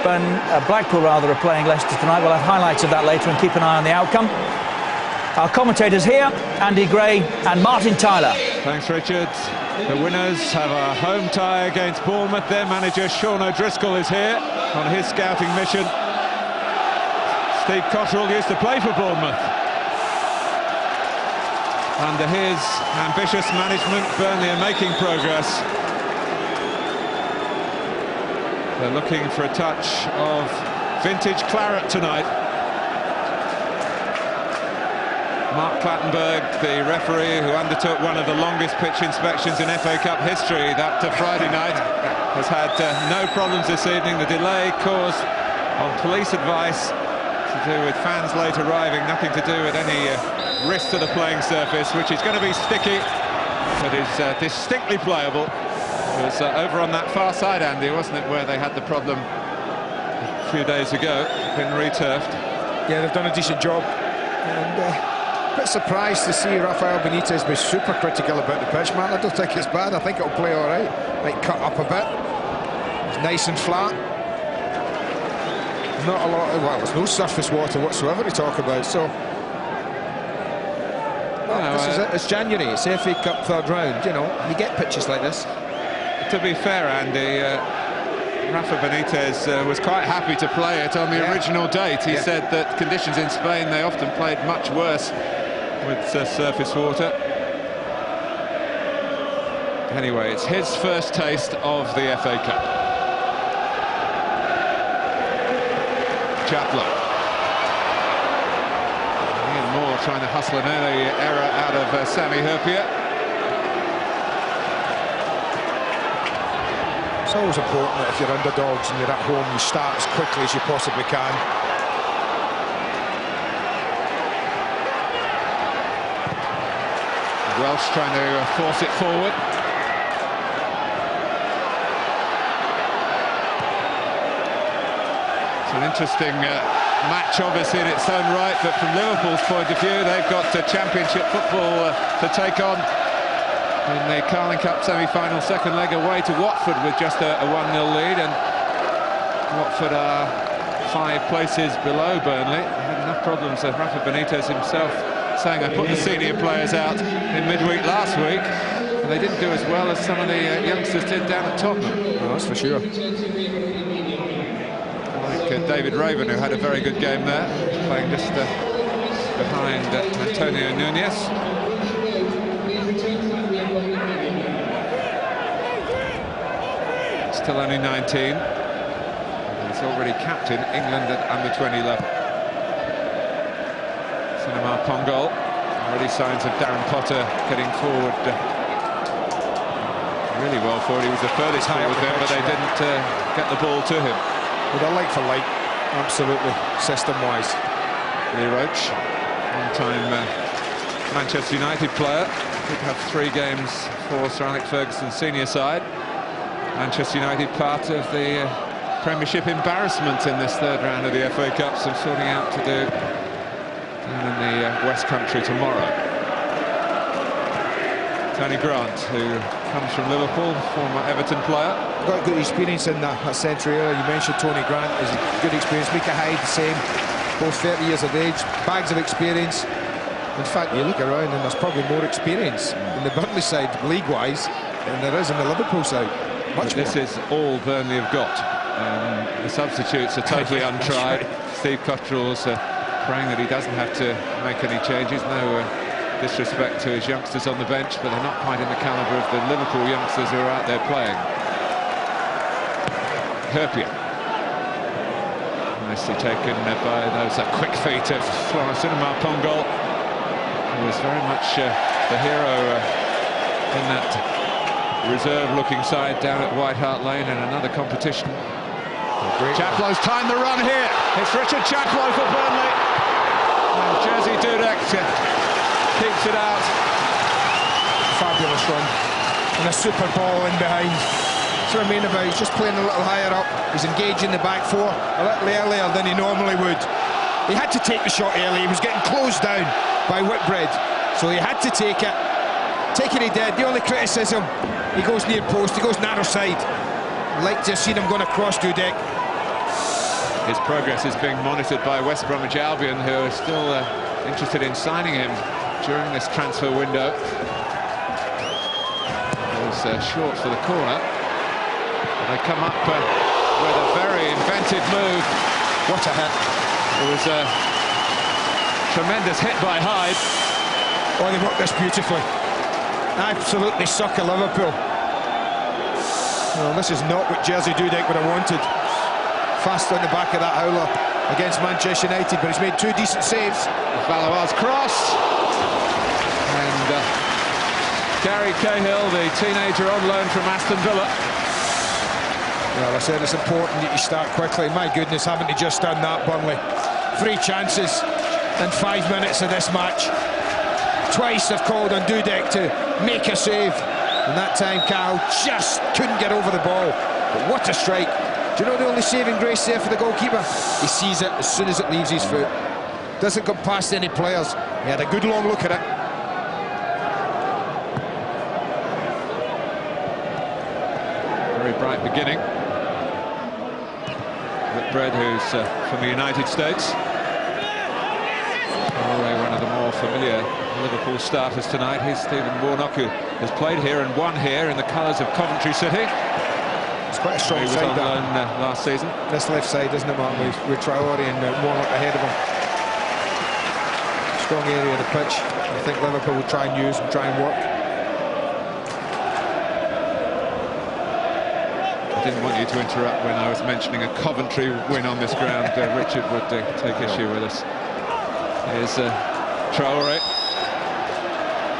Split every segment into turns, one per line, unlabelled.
Blackpool are playing Leicester tonight. We'll have highlights of that later and keep an eye on the outcome. Our commentators here, Andy Gray and Martin Tyler.
Thanks, Richard. The winners have a home tie against Bournemouth. Their manager, Sean O'Driscoll, is here on his scouting mission. Steve Cotterill used to play for Bournemouth. Under his ambitious management, Burnley are making progress. They're looking for a touch of vintage claret tonight. Mark Clattenburg, the referee who undertook one of the longest pitch inspections in FA Cup history that Friday night, has had no problems this evening. The delay caused on police advice to do with fans late arriving, nothing to do with any risk to the playing surface, which is going to be sticky, but is distinctly playable. It was over on that far side, Andy, wasn't it, where they had the problem a few days ago, been returfed.
Yeah, they've done a decent job. And a bit surprised to see Rafael Benítez be super critical about the pitch, man. I don't think it's bad. I think it'll play all right. Might cut up a bit. It's nice and flat. Not a lot of, well, there's no surface water whatsoever to talk about, so... Well, this is it. It's January. It's FA Cup third round. You know, you get pitches like this.
To be fair, Andy, Rafa Benítez was quite happy to play it on the original date. He said that conditions in Spain, they often played much worse with surface water. Anyway, it's his first taste of the FA Cup. Chaplow. Ian Moore trying to hustle an early error out of Hyypiä.
It's always important that if you're underdogs and you're at home, you start as quickly as you possibly can.
Welsh trying to force it forward. It's an interesting match, obviously, in its own right, but from Liverpool's point of view, they've got Championship football to take on in the Carling Cup semi-final second leg away to Watford with just a 1-0 lead, and Watford are 5 places below Burnley. They had enough problems. Rafa Benítez himself saying, I put the senior players out in midweek last week, and they didn't do as well as some of the youngsters did down at Tottenham.
Oh, that's for sure.
Like David Raven, who had a very good game there, playing just behind Antonio Núñez. Still only 19. He's already captain England at under-20 level. Sinama-Pongolle. Already signs of Darren Potter getting forward really well forward. He was the furthest forward there, but they didn't get the ball to him.
Well, they're like for like, absolutely, system-wise.
Roche, one-time Manchester United player. Did have 3 games for Sir Alex Ferguson's senior side. Manchester United part of the Premiership embarrassment in this third round of the FA Cup, some sorting out to do down in the West Country tomorrow. Tony Grant, who comes from Liverpool, former Everton player.
Got good experience in that centre area. You mentioned Tony Grant is a good experience. Mika Hyde, the same, both 30 years of age, bags of experience. In fact, you look around and there's probably more experience in the Burnley side, league-wise, than there is in the Liverpool side.
This is all Burnley have got. The substitutes are totally untried. Steve Cotterill's praying that he doesn't have to make any changes. No disrespect to his youngsters on the bench, but they're not quite in the calibre of the Liverpool youngsters who are out there playing. Hyypiä. Nicely taken by those quick feet of Sinama-Pongolle, who was very much the hero in that reserve-looking side down at White Hart Lane in another competition. Chaplow's timed the run here. It's Richard Chaplow for Burnley. And Jersey Dudek keeps it out.
Fabulous run. And a super ball in behind. That's what I mean about, he's just playing a little higher up. He's engaging the back 4 a little earlier than he normally would. He had to take the shot early. He was getting closed down by Whitbread, so he had to take it. Taking it dead. The only criticism, he goes near post, he goes narrow side. I'd like to have seen him going across Dudek.
His progress is being monitored by West Bromwich Albion, who are still interested in signing him during this transfer window. It was short for the corner. They come up with a very inventive move.
What a hit.
It was a tremendous hit by Hyde.
Oh, they worked this beautifully. Absolutely sucker Liverpool. Well, this is not what Jersey Dudek would have wanted. Fast on the back of that howler against Manchester United, but he's made 2 decent saves.
Valois cross. And Gary Cahill, the teenager on loan from Aston Villa.
Well, I said it's important that you start quickly. My goodness, haven't they just done that, Burnley? 3 chances in 5 minutes of this match. Twice they've called on Dudek to make a save. And that time, Cal just couldn't get over the ball. But what a strike. Do you know the only saving grace there for the goalkeeper? He sees it as soon as it leaves his foot. Doesn't come past any players. He had a good long look at it.
Very bright beginning. Whitbread, who's from the United States. Probably one of the more familiar Liverpool starters tonight. Here's Stephen Warnock, who has played here and won here in the colours of Coventry City.
It's quite a strong
he was
side
on loan last season.
This left side, isn't it, Mark, with Traoré and Warnock ahead of him. Strong area of the pitch. I think Liverpool will try and use and try and work.
I didn't want you to interrupt when I was mentioning a Coventry win on this ground. Richard would take issue with us. Here's Traoré.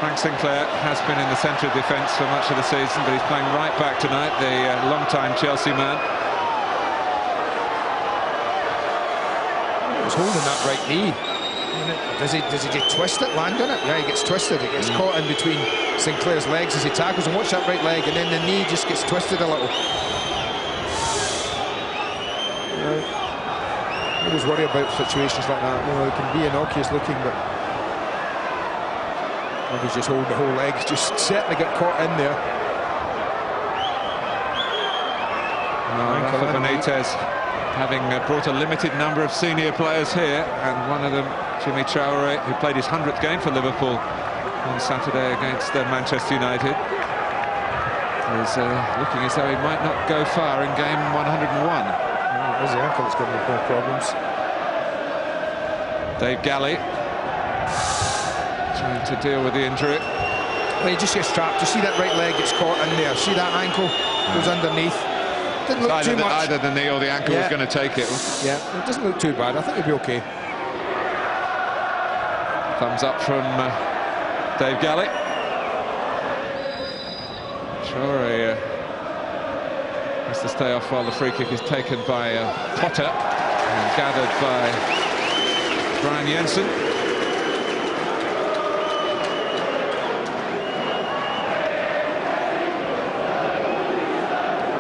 Frank Sinclair has been in the centre of defence for much of the season, but he's playing right back tonight, the long-time Chelsea man.
He's holding that right knee. Does he twist it, land on it? Yeah, he gets twisted. It gets caught in between Sinclair's legs as he tackles, and watch that right leg, and then the knee just gets twisted a little. I always worry about situations like that. You know, it can be innocuous looking, but he's just holding the whole leg. Just certainly got caught in there.
Rafael Benítez, having brought a limited number of senior players here, and one of them, Djimi Traoré, who played his 100th game for Liverpool on Saturday against Manchester United, is looking as though he might not go far in game 101.
There's the ankle that's got no problems.
Dave Galley trying to deal with the injury.
Well, he just gets trapped. You see that right leg gets caught in there. See that ankle goes underneath. Didn't look too much.
Either the knee or the ankle was going to take it.
Yeah, it doesn't look too bad. I think he'll be okay.
Thumbs up from Dave Galley. Traoré has to stay off while the free kick is taken by Potter and gathered by Brian Jensen.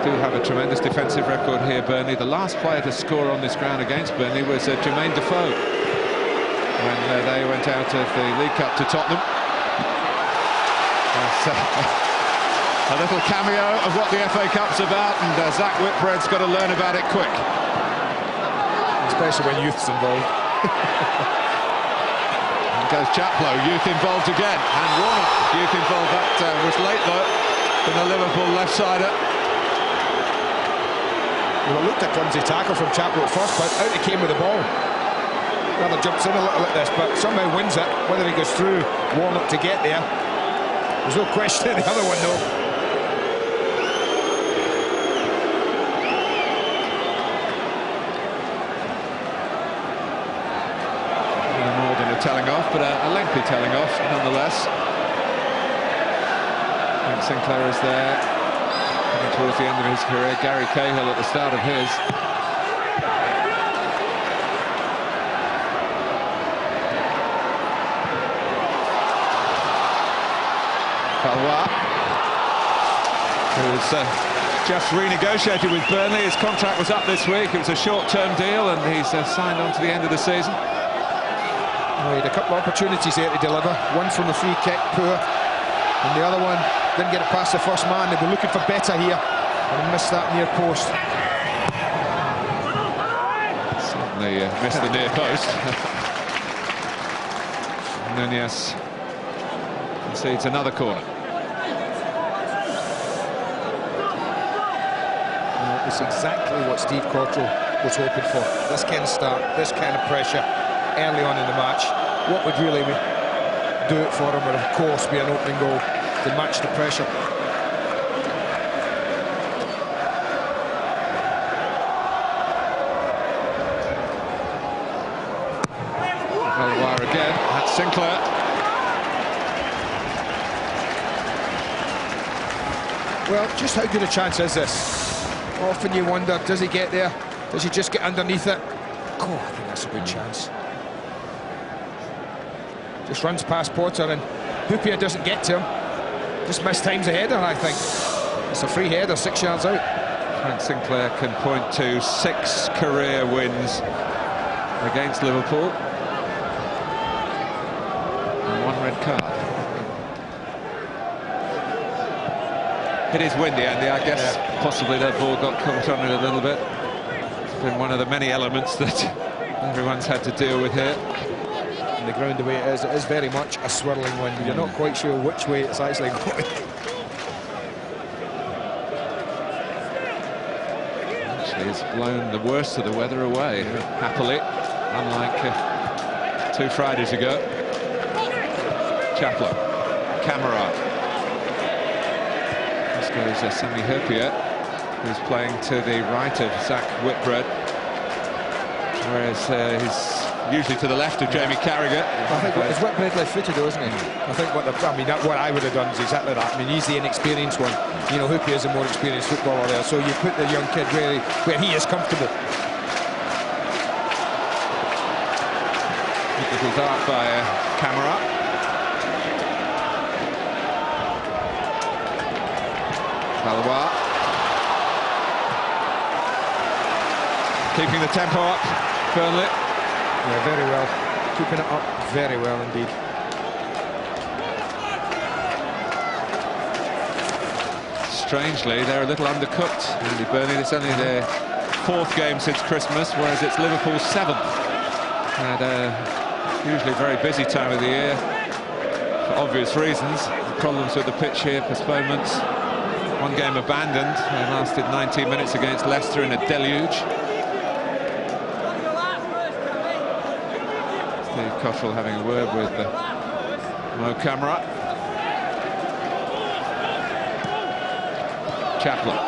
Do have a tremendous defensive record here, Burnley. The last player to score on this ground against Burnley was Jermaine Defoe when they went out of the League Cup to Tottenham. A little cameo of what the FA Cup's about, and Zach Whitbread's got to learn about it quick.
Especially when youth's involved.
And goes Chaplow, youth involved again, and Warnock, youth involved. That was late though, from the Liverpool left-sider.
Well, it looked a clumsy tackle from Chaplow at first, but out he came with the ball. Rather jumps in a little at this, but somehow wins it. Whether he goes through Warnock to get there, there's no question. The other one, though.
More than a telling off, but a lengthy telling off nonetheless. And Sinclair is there, coming towards the end of his career. Gary Cahill at the start of his. Valois, who's just renegotiated with Burnley. His contract was up this week. It was a short-term deal, and he's signed on to the end of the season.
Well, he had a couple of opportunities there to deliver. One from the free kick, poor, and the other one didn't get it past the first man. They've been looking for better here, and missed that near post.
certainly missed the near post. Núñez concedes another corner.
It's exactly what Steve Cotterill was hoping for. This kind of start, this kind of pressure early on in the match. What would really do it for him would, of course, be an opening goal to match the pressure.
Valois again, that's Sinclair.
Well, just how good a chance is this? Often you wonder, does he get there? Does he just get underneath it? Oh, I think that's a good chance. Just runs past Potter and Hyypiä doesn't get to him. Just mistimes the header, I think. It's a free header, 6 yards out.
Frank Sinclair can point to 6 career wins against Liverpool. And 1 red card. It is windy, Andy. I guess possibly that ball got caught on it a little bit. It's been one of the many elements that everyone's had to deal with here.
And the ground the way it is very much a swirling wind. You're not quite sure which way it's actually going.
Actually, it's blown the worst of the weather away, happily, unlike 2 Fridays ago. Chaplow, Camara. This goes Hyypiä, who's playing to the right of Whitbread, whereas he's usually to the left of Jamie Carragher.
I think it's Whitbread left-footed though, isn't he? I think what I would have done is exactly that. I mean, he's the inexperienced one. You know, Hyypiä is a more experienced footballer there, so you put the young kid where he is comfortable.
Little dart by Camara. Valois. Keeping the tempo up, Burnley.
Yeah, very well. Keeping it up very well indeed.
Strangely, they're a little undercooked, Andy Burnley. It's only their 4th game since Christmas, whereas it's Liverpool's 7th. Had a usually very busy time of the year, for obvious reasons. Problems with the pitch here, postponements. 1 game abandoned, and lasted 19 minutes against Leicester in a deluge. Cotterill having a word with Camara. Chaplow.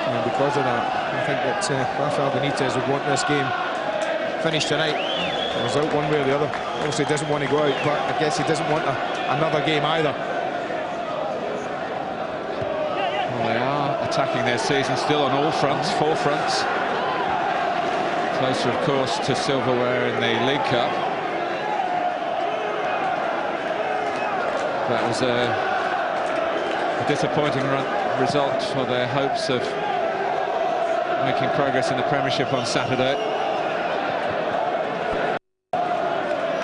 And because of that, I think that Rafael Benítez would want this game finished tonight. The result one way or the other. Obviously doesn't want to go out, but I guess he doesn't want another game either.
Well, they are attacking their season still on all fronts, 4 fronts. Closer, of course, to silverware in the League Cup. That was a disappointing result for their hopes of making progress in the Premiership on Saturday.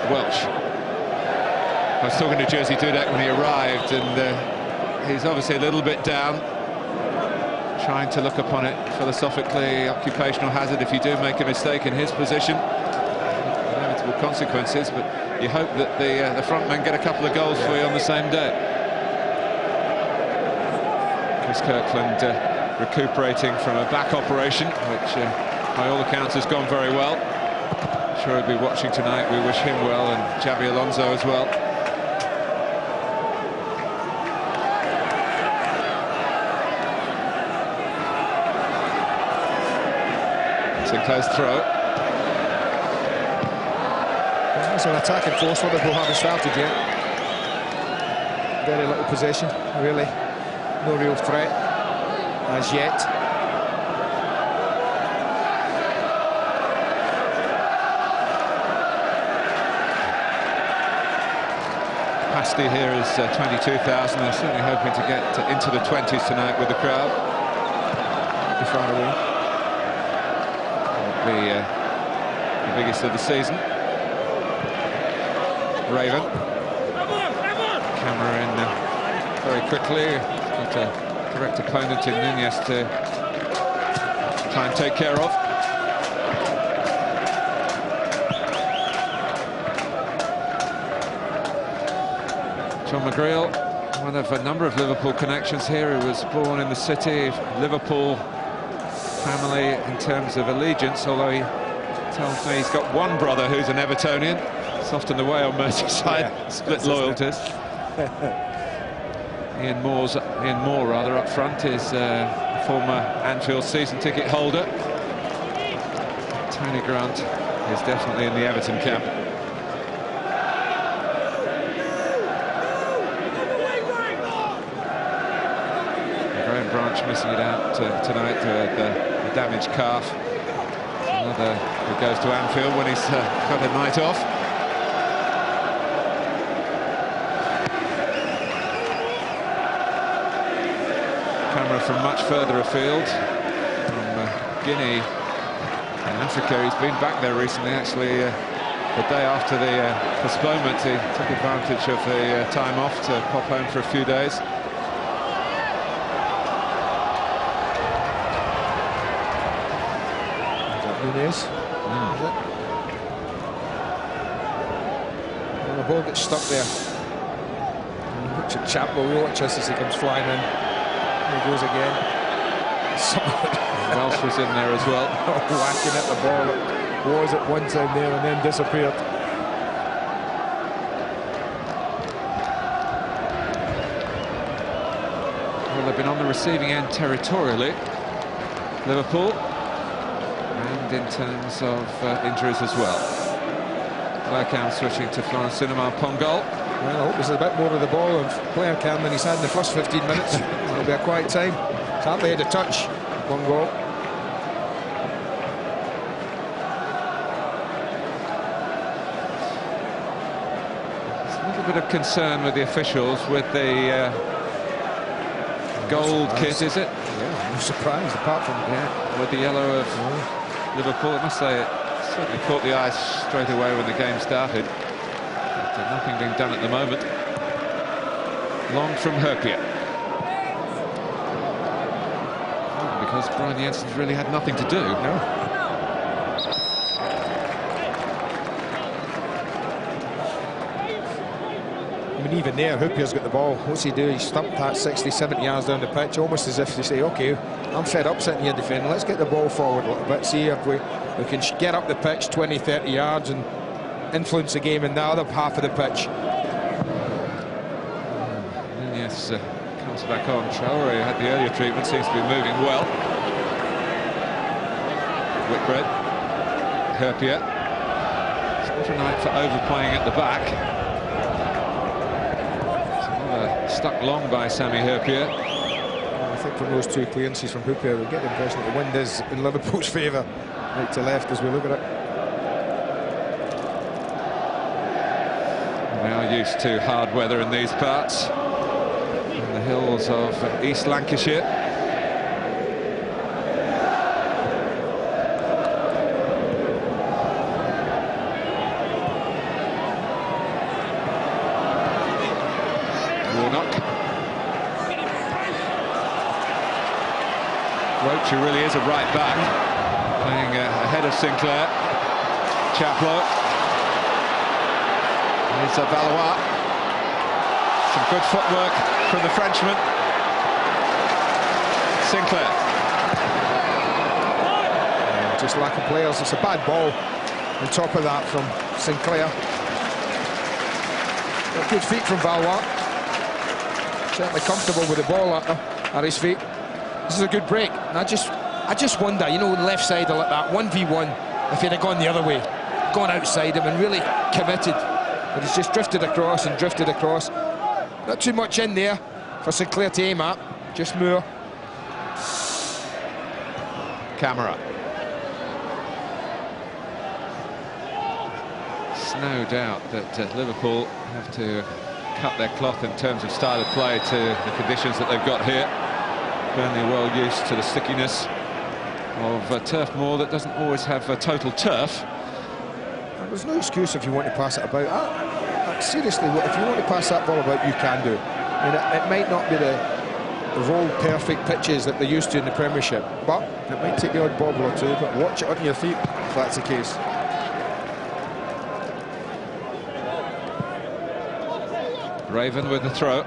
Welsh. I was talking to Jersey Dudek when he arrived, and he's obviously a little bit down. Trying to look upon it philosophically, occupational hazard if you do make a mistake in his position. Inevitable consequences, but you hope that the front men get a couple of goals for you on the same day. Chris Kirkland recuperating from a back operation, which by all accounts has gone very well. I'm sure he'll be watching tonight. We wish him well, and Xabi Alonso as well. Sinclair's throw.
It's an attacking force. Liverpool haven't started yet. Very little possession, really. No real threat as yet.
Capacity here is 22,000. They're certainly hoping to get into the 20s tonight with the crowd.
Be far away.
The biggest of the season. Raven. Camera in very quickly. Got a correct opponent in Núñez to try and take care of. John McGreal, one of a number of Liverpool connections here. He was born in the city, Liverpool family in terms of allegiance, although he tells me he's got one brother who's an Evertonian. It's often the way on Merseyside, split loyalties. Ian Moore rather up front is a former Anfield season ticket holder. Tony Grant is definitely in the Everton camp. Graham Branch missing it out tonight with the damaged calf. Another who goes to Anfield when he's got a night off. Camera from much further afield, from Guinea in Africa. He's been back there recently, actually. The day after the postponement, he took advantage of the time off to pop home for a few days.
Núñez. And the ball gets stuck there. And looks at Chaplow. We watch this as he comes flying in. There he goes again.
Welsh was in there as well.
Whacking at the ball. It was at one time there and then disappeared.
Well, they've been on the receiving end territorially, Liverpool, and in terms of injuries as well. Blackham switching to Florence Sinama-Pongolle.
Well, I hope there's a bit more of the ball of player Cam than he's had in the first 15 minutes. It'll be a quiet time. He's hardly had a touch. One goal.
There's a little bit of concern with the officials with the gold kit, is it?
Yeah, no surprise, apart from...
Yeah, with the yellow of Liverpool. I must say, it certainly caught the eye straight away when the game started. But nothing being done at the moment. Long from Hyypiä. Because Brian Jensen's really had nothing to do.
No. I mean, even there, Hyypiä's got the ball. What's he do? He stumped that 60, 70 yards down the pitch, almost as if to say, OK, I'm fed up sitting here defending. Let's get the ball forward a little bit, see if we can get up the pitch 20, 30 yards and influence the game in the other half of the pitch.
Núñez comes back on. Traoré had the earlier treatment, seems to be moving well. Whitbread, Hyypiä. It's not a night for overplaying at the back. Stuck long by Sami Hyypiä.
I think from those two clearances from Hyypiä, we get the impression that the wind is in Liverpool's favour, right to left as we look at it.
They are used to hard weather in these parts, in the hills of East Lancashire. Warnock. Roche really is a right back, playing ahead of Sinclair. Chaplow. Here's Valois. Some good footwork from the Frenchman. Sinclair.
Just lack of players. It's a bad ball on top of that from Sinclair. Got good feet from Valois. Certainly comfortable with the ball at his feet. This is a good break. And I just wonder, you know, left side like that, 1v1, if he'd have gone the other way, gone outside him and really committed. But he's just drifted across and drifted across. Not too much in there for Sinclair to aim at. Just Moor.
Camara. It's no doubt that Liverpool have to cut their cloth in terms of style of play to the conditions that they've got here. Burnley are well used to the stickiness of Turf Moor that doesn't always have total turf.
There's no excuse if you want to pass it about. Seriously, if you want to pass that ball about, you can do. I mean, it might not be the roll perfect pitches that they're used to in the Premiership, but it might take the odd bobble or two, but watch it on your feet if that's the case.
Raven with the throw.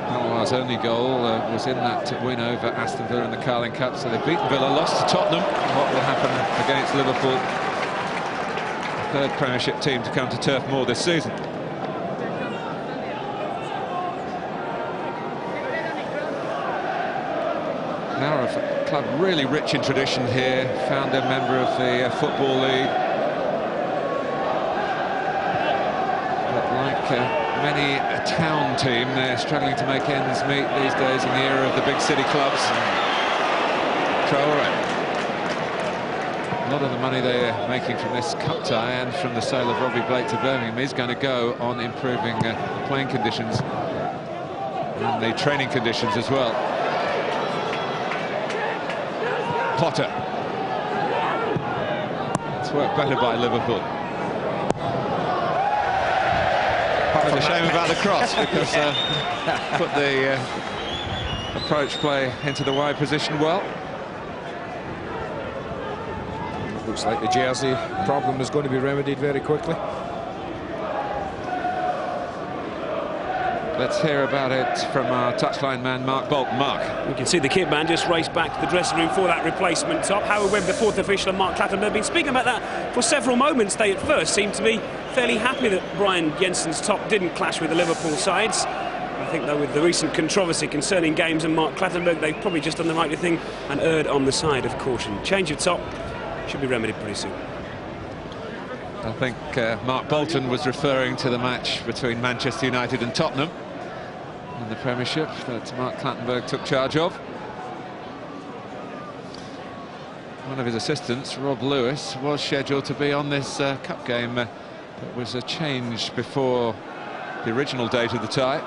Valois' only goal was in that win over Aston Villa in the Carling Cup, so they've beaten Villa, lost to Tottenham. What will happen against Liverpool? Third Premiership team to come to Turf Moor this season. Now a club really rich in tradition here, founder member of the Football League. But like many a town team, they're struggling to make ends meet these days in the era of the big city clubs. Traoré. A lot of the money they're making from this cup tie and from the sale of Robbie Blake to Birmingham is going to go on improving the playing conditions and the training conditions as well. Potter. It's worked better by Liverpool. It's a shame about the cross because put the approach play into the wide position well.
Looks like the jersey problem is going to be remedied very quickly.
Let's hear about it from our touchline man, Mark Bolton. Mark.
We can see the kit man just race back to the dressing room for that replacement top. Howard Webb, the fourth official, and Mark Clattenburg have been speaking about that for several moments. They at first seemed to be fairly happy that Brian Jensen's top didn't clash with the Liverpool sides. I think, though, with the recent controversy concerning games and Mark Clattenburg, they've probably just done the right thing and erred on the side of caution. Change of top should be remedied pretty soon.
I think Mark Bolton was referring to the match between Manchester United and Tottenham in the Premiership that Mark Clattenburg took charge of. One of his assistants, Rob Lewis, was scheduled to be on this cup game. There was a change before the original date of the tie.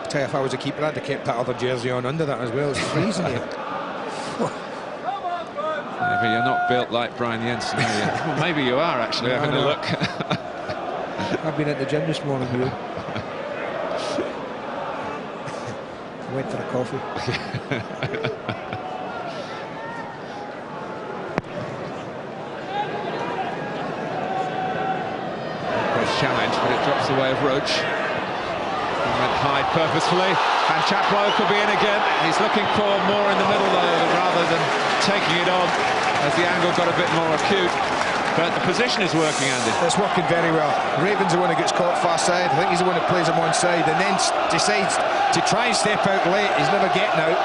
I tell you, if I was a keeper, I'd have kept that other jersey on under that as well. It's freezing here.
Maybe you're not built like Brian Jensen, are you? Well, maybe you are, actually, having a look.
I've been at the gym this morning, you. Went for a coffee.
Challenge, but it drops away of Roche. And went Hyde purposefully, and Chaplow could be in again. He's looking for more in the middle though, rather than taking it on, as the angle got a bit more acute. But the position is working, Andy.
It's working very well. Raven's the one who gets caught far side. I think he's the one that plays him on side and then decides to try and step out late. He's never getting out,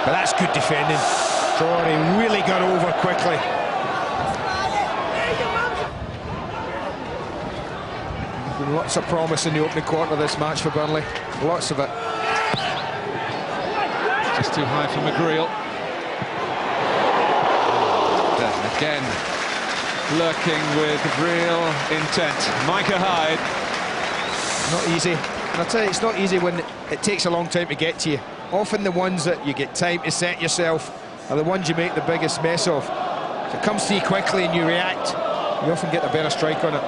but that's good defending. Traoré really got over quickly. Lots of promise in the opening quarter of this match for Burnley. Lots of it.
Just too high for McGreal. Again, lurking with real intent. Micah Hyde.
Not easy. And I'll tell you, it's not easy when it takes a long time to get to you. Often the ones that you get time to set yourself are the ones you make the biggest mess of. If it comes to you quickly and you react, you often get a better strike on it.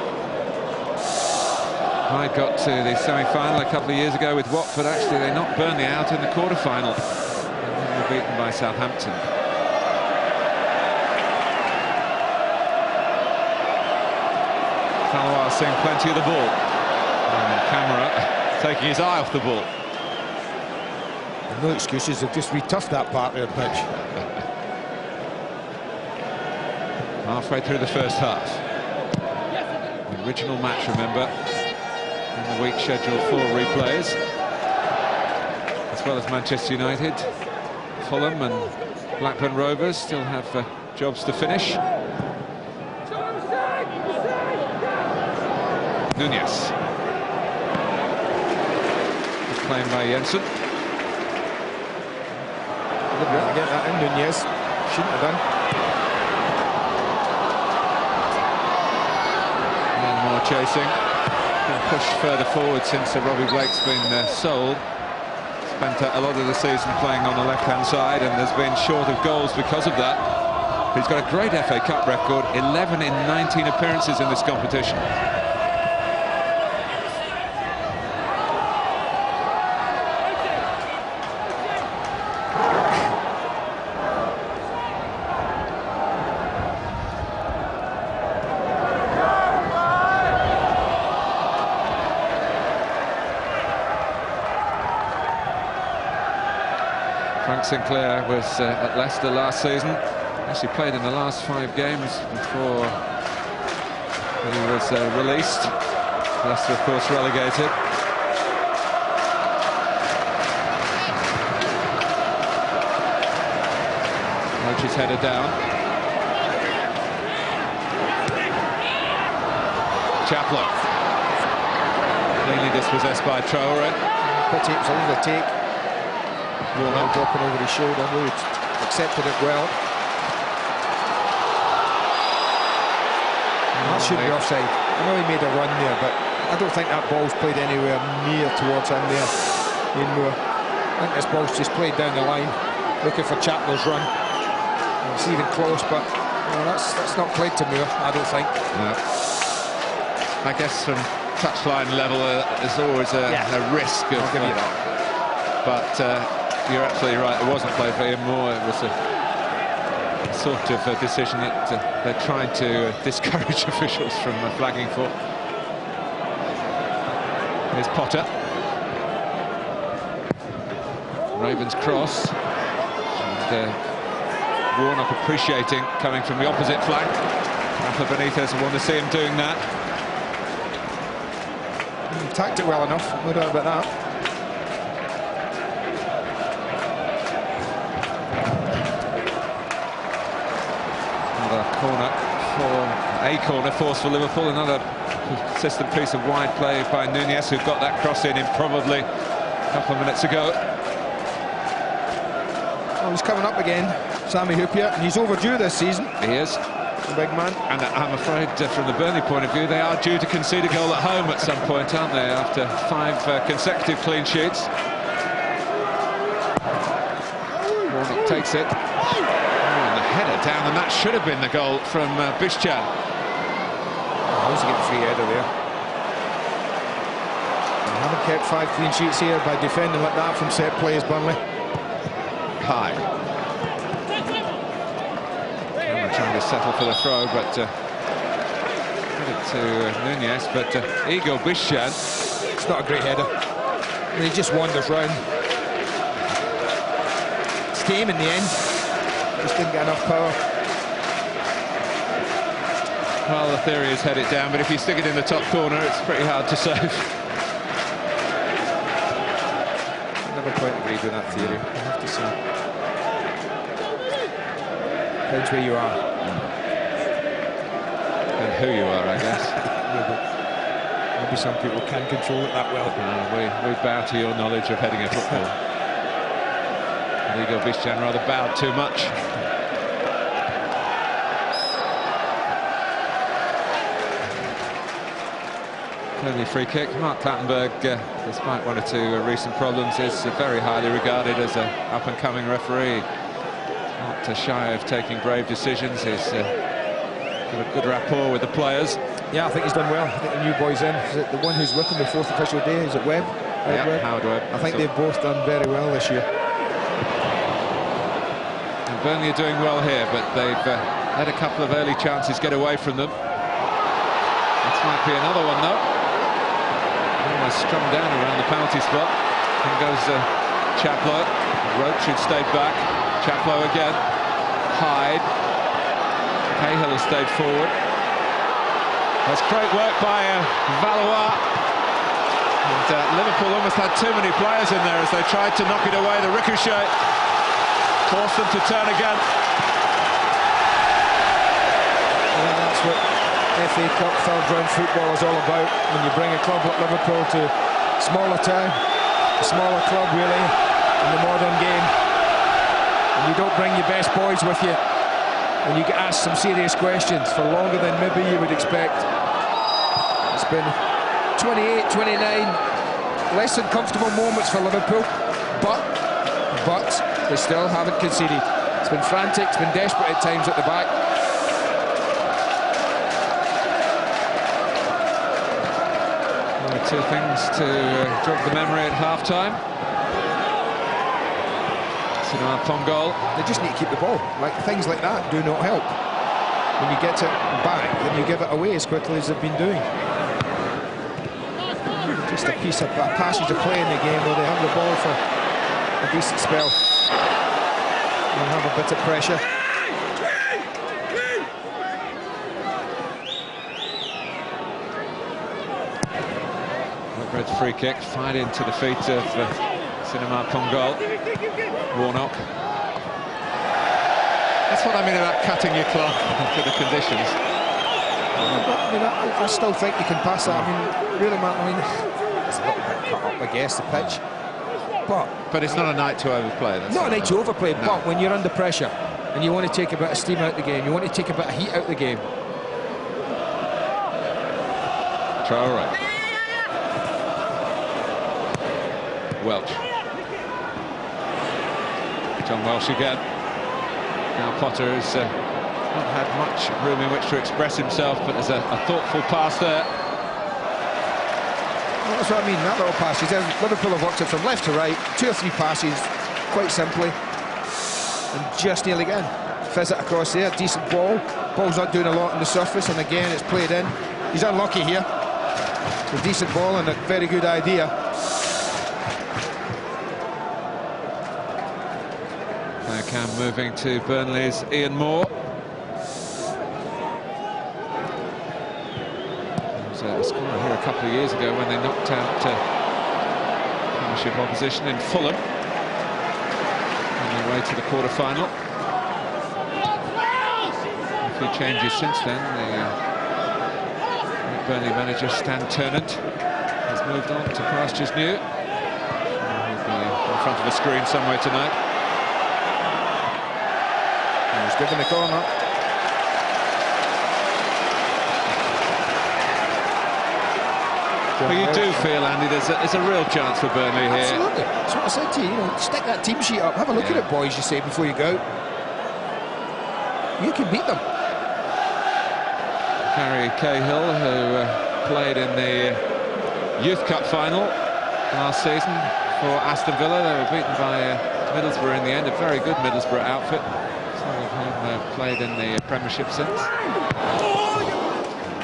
Hyde got to the semi-final a couple of years ago with Watford. Actually, they knocked Burnley out in the quarter-final. And they were beaten by Southampton. Valois seeing plenty of the ball. And Camara taking his eye off the ball.
No excuses, they've just re-toughed that part of the pitch.
Halfway through the first half. The original match, remember, in the week scheduled for replays. As well as Manchester United, Fulham and Blackburn Rovers still have jobs to finish. Núñez. Claimed by Jensen.
Deliberate to get that in, Núñez. Shouldn't have done.
And more chasing. Been pushed further forward since Robbie Blake's been sold. Spent a lot of the season playing on the left-hand side and has been short of goals because of that. He's got a great FA Cup record, 11 in 19 appearances in this competition. Sinclair was at Leicester last season. Actually played in the last 5 games before he was released. Leicester, of course, relegated. Roche's headed down. Chaplow. Cleanly dispossessed by Traoré.
Pity it was a overtake. Warnock dropping over his shoulder. Wood accepted it well. That should be offside. I know he made a run there, but I don't think that ball's played anywhere near towards him there. I think this ball's just played down the line, looking for Chaplow's run. It's even close, but that's not played to Moor, I don't think.
No. I guess from touchline level, there's always a risk of.
I'll give you that.
But you're absolutely right. It wasn't played for him more. It was a sort of a decision that they're trying to discourage officials from flagging for. Here's Potter. Ravens cross. And, Warnock appreciating coming from the opposite flank. Rafael Benítez will want to see him doing that.
He tacked it well enough, no doubt about that.
Another corner forced for Liverpool. Another consistent piece of wide play by Núñez, who got that cross in probably a couple of minutes ago.
Oh, he's coming up again, Hyypiä, and he's overdue this season.
He is.
The big man.
And I'm afraid, from the Burnley point of view, they are due to concede a goal at home at some point, aren't they, after 5 consecutive clean sheets. Warnock takes it. And the header down, and that should have been the goal from Biscan.
How's he getting a free header there? They haven't kept 5 clean sheets here by defending like that from set plays, Burnley.
Hyde. Trying to settle for the throw, but give it to Núñez, but Igor Biscan.
It's not a great header. I mean, he just wanders round. It's game in the end. Just didn't get enough power.
Well, the theory is head it down, but if you stick it in the top corner, it's pretty hard to save.
I never quite agreed with that theory, I have to say. Depends where you are.
And who you are, I guess.
Yeah, maybe some people can control it that well.
We bow to your knowledge of heading a football. Igor Biscan rather bowed too much. Only free kick. Mark Clattenburg, despite 1 or 2 recent problems, is very highly regarded as an up-and-coming referee. Not shy of taking brave decisions. He's got a good rapport with the players.
Yeah, I think he's done well. I think the new boy's in. Is it the one who's with him the 4th official day? Is it Webb?
Yeah, Howard Webb.
I think they've both done very well this year.
And Burnley are doing well here, but they've had a couple of early chances get away from them. This might be another one, though. Almost strung down around the penalty spot. In goes Chaplow. Roche had stayed back. Chaplow again. Hyde. Cahill has stayed forward. That's great work by Valois. And Liverpool almost had too many players in there as they tried to knock it away. The ricochet forced them to turn again.
And that's what FA Cup third-round football is all about. When you bring a club like Liverpool to a smaller town, a smaller club really, in the modern game, and you don't bring your best boys with you, and you get asked some serious questions for longer than maybe you would expect. It's been 28, 29, less than comfortable moments for Liverpool, but they still haven't conceded. It's been frantic, it's been desperate at times at the back.
Two things to jog the memory at half-time. Sinama-Pongolle.
They just need to keep the ball. Things like that do not help. When you get it back, then you give it away as quickly as they've been doing. Just a passage of play in the game where they have the ball for a decent spell. They'll have a bit of pressure.
Whitbread's free kick, fired into the feet of Sinama-Pongolle. Warnock. That's what I mean about cutting your cloth for the conditions.
I still think you can pass that. I mean, really, Mark, it's a little bit cut up, I guess, the pitch. But
it's not a night to overplay. That's
not a night to overplay,
no.
But when you're under pressure and you want to take a bit of steam out of the game, you want to take a bit of heat out of the game.
Traoré. Welsh. John Welsh again. Now Potter has not had much room in which to express himself, but there's a thoughtful pass there.
Well, that's what I mean, that little pass. Liverpool have worked it from left to right, 2 or 3 passes, quite simply, and just nearly again. Fizz it across there, decent ball. Ball's not doing a lot on the surface, and again it's played in. He's unlucky here. A decent ball and a very good idea.
Player cam moving to Burnley's Ian Moore. There was a score here a couple of years ago when they knocked out Premiership opposition in Fulham on their way to the quarter-final. A few changes since then. The Burnley manager Stan Ternent has moved on to pastures new. He'll be in front of a screen somewhere tonight.
He's given the corner.
Well, you do feel, Andy, there's a real chance for Burnley here.
Absolutely. That's what I said to you. Stick that team sheet up. Have a look at it, boys, you say, before you go out. You can beat them.
Harry Cahill, who played in the Youth Cup final last season for Aston Villa. They were beaten by Middlesbrough in the end, a very good Middlesbrough outfit. Some of whom have played in the Premiership since.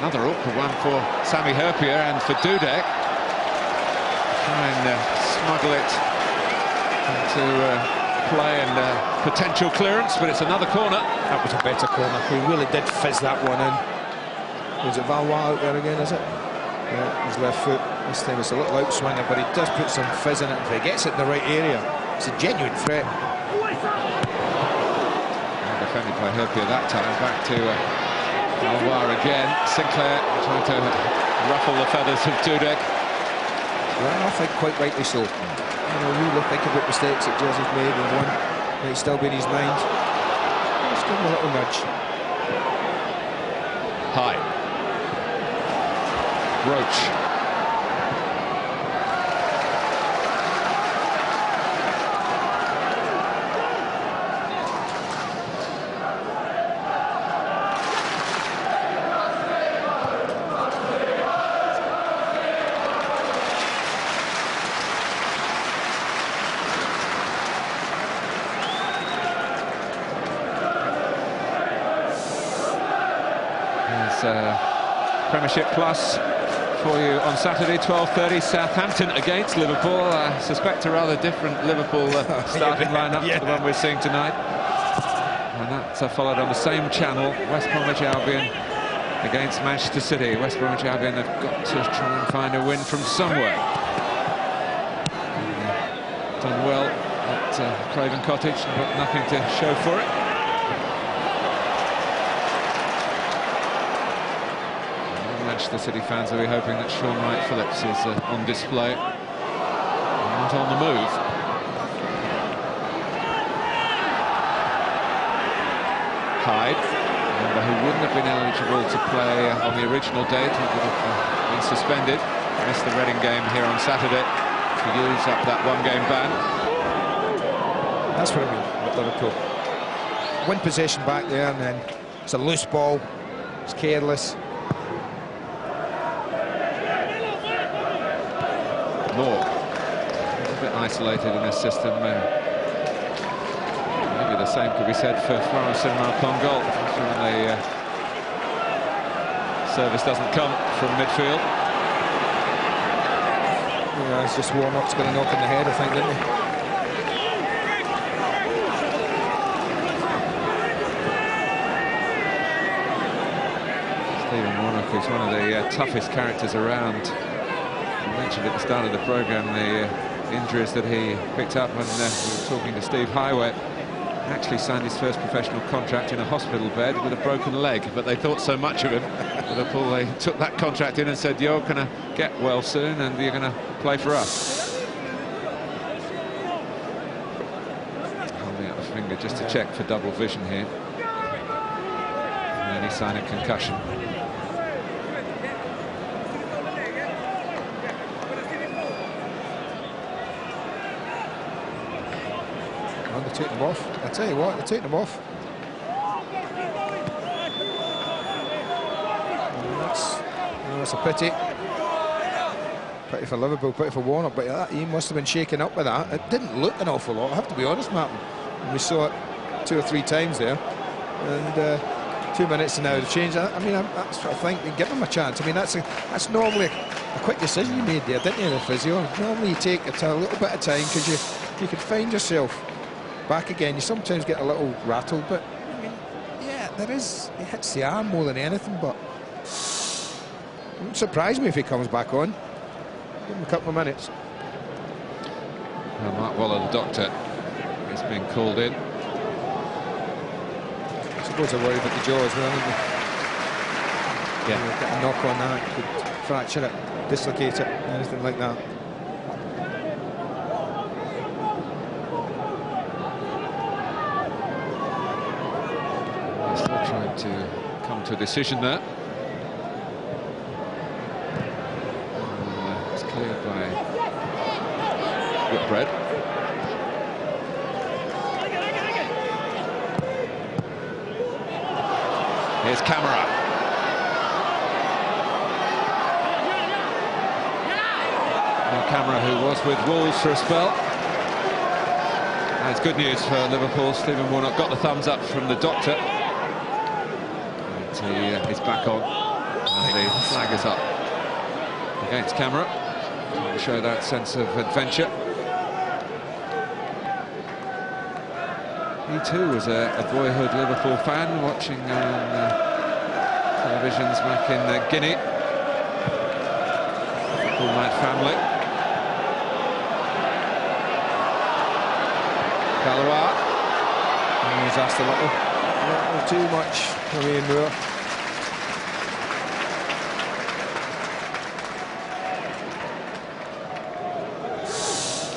Another awkward one for Sami Hyypiä and for Dudek. Try and smuggle it into play and potential clearance, but it's another corner.
That was a better corner. He really did fizz that one in. Was it Valois out there again, is it? Yeah, his left foot. This time it's a little outswinger, but he does put some fizz in it. If he gets it in the right area, it's a genuine threat.
Defended by Hyypiä that time. Back to Valois again. Sinclair trying to ruffle the feathers of Dudek.
Well, I think quite rightly so. You look think about mistakes that Jersey's made and one might still be in his mind. Let's give him a little nudge.
Hyde. Roche. Premiership Plus for you on Saturday, 12:30. Southampton against Liverpool. I suspect a rather different Liverpool starting lineup to the one we're seeing tonight. And that's followed on the same channel. West Bromwich Albion against Manchester City. West Bromwich Albion have got to try and find a win from somewhere. Done well at Craven Cottage, but nothing to show for it. Manchester City fans will be hoping that Sean Wright-Phillips is on display, not on the move. Hyde, remember, who wouldn't have been eligible to play on the original date, he would have been suspended, missed the Reading game here on Saturday to use up that one-game ban.
That's what I mean with Liverpool. Win possession back there, and then it's a loose ball, it's careless.
Moore, a bit isolated in this system. Maybe the same could be said for Florence and Sinama-Pongolle. When the service doesn't come from midfield.
Yeah, it's just Warnock's going to knock in the head, I think, didn't he?
who's one of the toughest characters around. I mentioned at the start of the programme the injuries that he picked up when we were talking to Steve Highway. Actually signed his first professional contract in a hospital bed with a broken leg, but they thought so much of him, Liverpool, they took that contract in and said, you're going to get well soon and you're going to play for us. Holding out the finger just to check for double vision here. And any sign of concussion.
They're taking them off. I tell you what, they're taking them off. That's a pity. Pity for Liverpool, pity for Warnock, but he must have been shaken up by that. It didn't look an awful lot, I have to be honest, Martin. We saw it 2 or 3 times there, and 2 minutes and now to change. I mean, that's what I think. Give him a chance. I mean, that's normally a quick decision you made there, didn't you, the physio? Normally you take it a little bit of time because you could find yourself back again. You sometimes get a little rattled, but I mean, yeah, there is. He hits the arm more than anything, but it wouldn't surprise me if he comes back on. Give him a couple of minutes.
Well, Mark Waller, the doctor, is being called in.
I suppose I worry about the jaw as well, isn't
Yeah.
Get a knock on that, could fracture it, dislocate it, anything like that.
Still trying to come to a decision there. It's cleared by Whitbread. Here's Camara. Now Camara, who was with Wolves for a spell. That's good news for Liverpool. Stephen Warnock got the thumbs up from the doctor. And he's back on. And the flag is up against Camara. To show that sense of adventure. He too was a boyhood Liverpool fan, watching on televisions back in Guinea. Liverpool mad family. Valois.
He's asked a little too much away in Moor.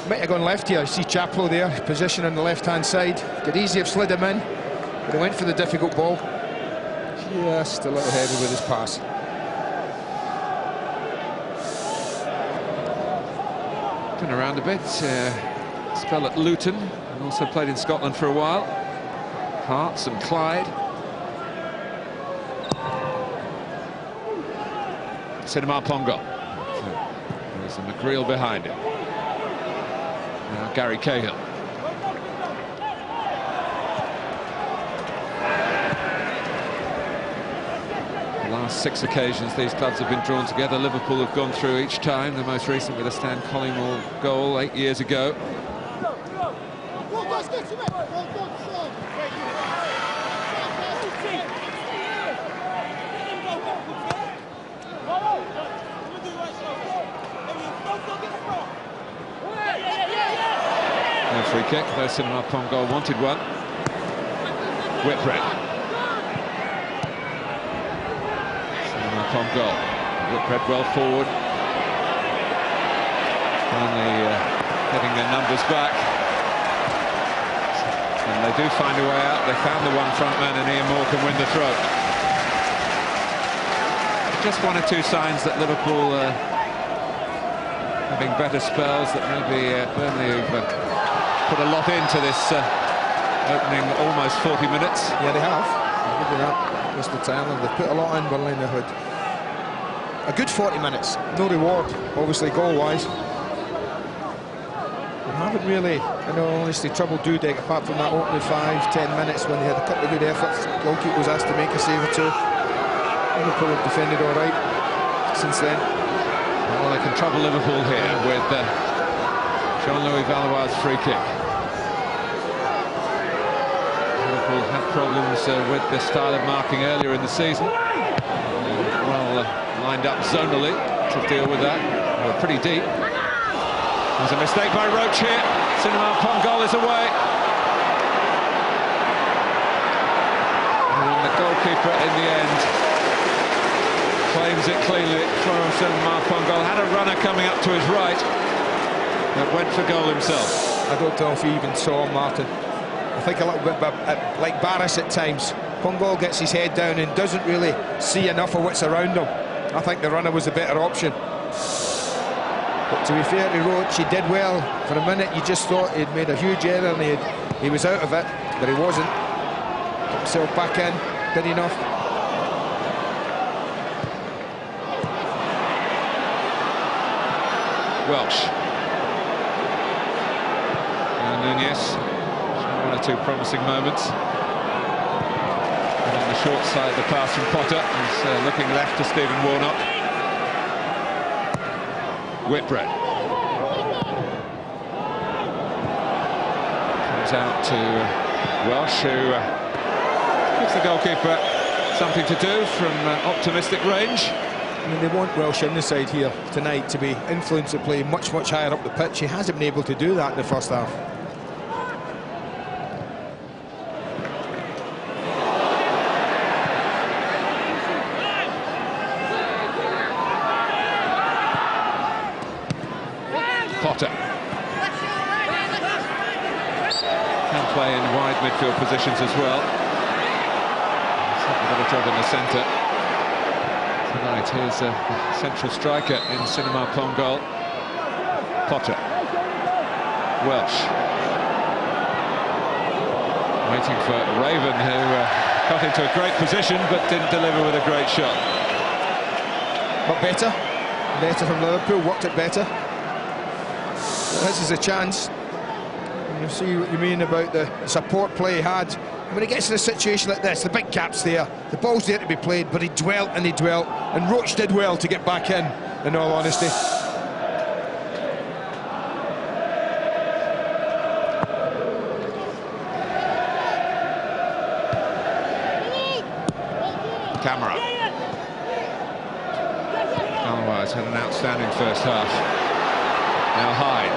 Might have gone left here. I see Chaplow there, position on the left-hand side. Could easily have slid him in, but he went for the difficult ball. Just a little heavy with his pass.
Been around a bit. Spell at Luton, and also played in Scotland for a while. Hearts and Clyde. Sinama-Pongolle. There's a McGreal behind him. Now Gary Cahill. The last 6 occasions these clubs have been drawn together, Liverpool have gone through each time, the most recent with a Stan Collymore goal 8 years ago. Free kick, though Sinama-Pongolle wanted one. Whitbread. Sinama-Pongolle. Whitbread well forward. Finally getting their numbers back. And they do find a way out. They found the one front man, and Ian Moore can win the throw. Just 1 or 2 signs that Liverpool having better spells, that maybe Burnley have put a lot into this opening almost 40 minutes.
Yeah, they have. I'll give you that. Most of the time, they've put a lot in. Burnley, they had a good 40 minutes. No reward, obviously, goal-wise. They haven't really, honestly, troubled Dudek apart from that opening 5-10 minutes when they had a couple of good efforts. The goalkeeper was asked to make a save or 2. Liverpool have defended all right since then.
Well, they can trouble Liverpool here with Jean-Louis Valois' free kick. Liverpool had problems with the style of marking earlier in the season. Well, lined up zonally to deal with that. We're pretty deep. There's a mistake by Roche here. Sinama-Pongolle is away. And the goalkeeper in the end claims it cleanly. Sinama-Pongolle had a runner coming up to his right that went for goal himself.
I don't know if he even saw Martin. I think a little bit like Baroš at times. Pongolle gets his head down and doesn't really see enough of what's around him. I think the runner was a better option. But to be fair to Roche, he did well. For a minute, you just thought he'd made a huge error and he was out of it, but he wasn't. Got himself back in, did enough.
Welsh. And Núñez. One or two promising moments. And on the short side, the pass from Potter. He's looking left to Stephen Warnock. Whitbread. Comes out to Welsh, who gives the goalkeeper something to do from optimistic range.
I mean, they want Welsh in the side here tonight to be influenced to play much higher up the pitch. He hasn't been able to do that in the first half.
Potter can play in wide midfield positions as well. Certainly got a job in the centre tonight. Here's a central striker in Sinama-Pongolle. Potter. Welsh waiting for Raven, who got into a great position but didn't deliver with a great shot.
But better from Liverpool, worked it better. This is a chance. And you see what you mean about the support play he had. When he gets in a situation like this, the big gap's there, the ball's there to be played, but he dwelt, and Roche did well to get back in all honesty.
Camara. Valois had an outstanding first half. Now Hyde.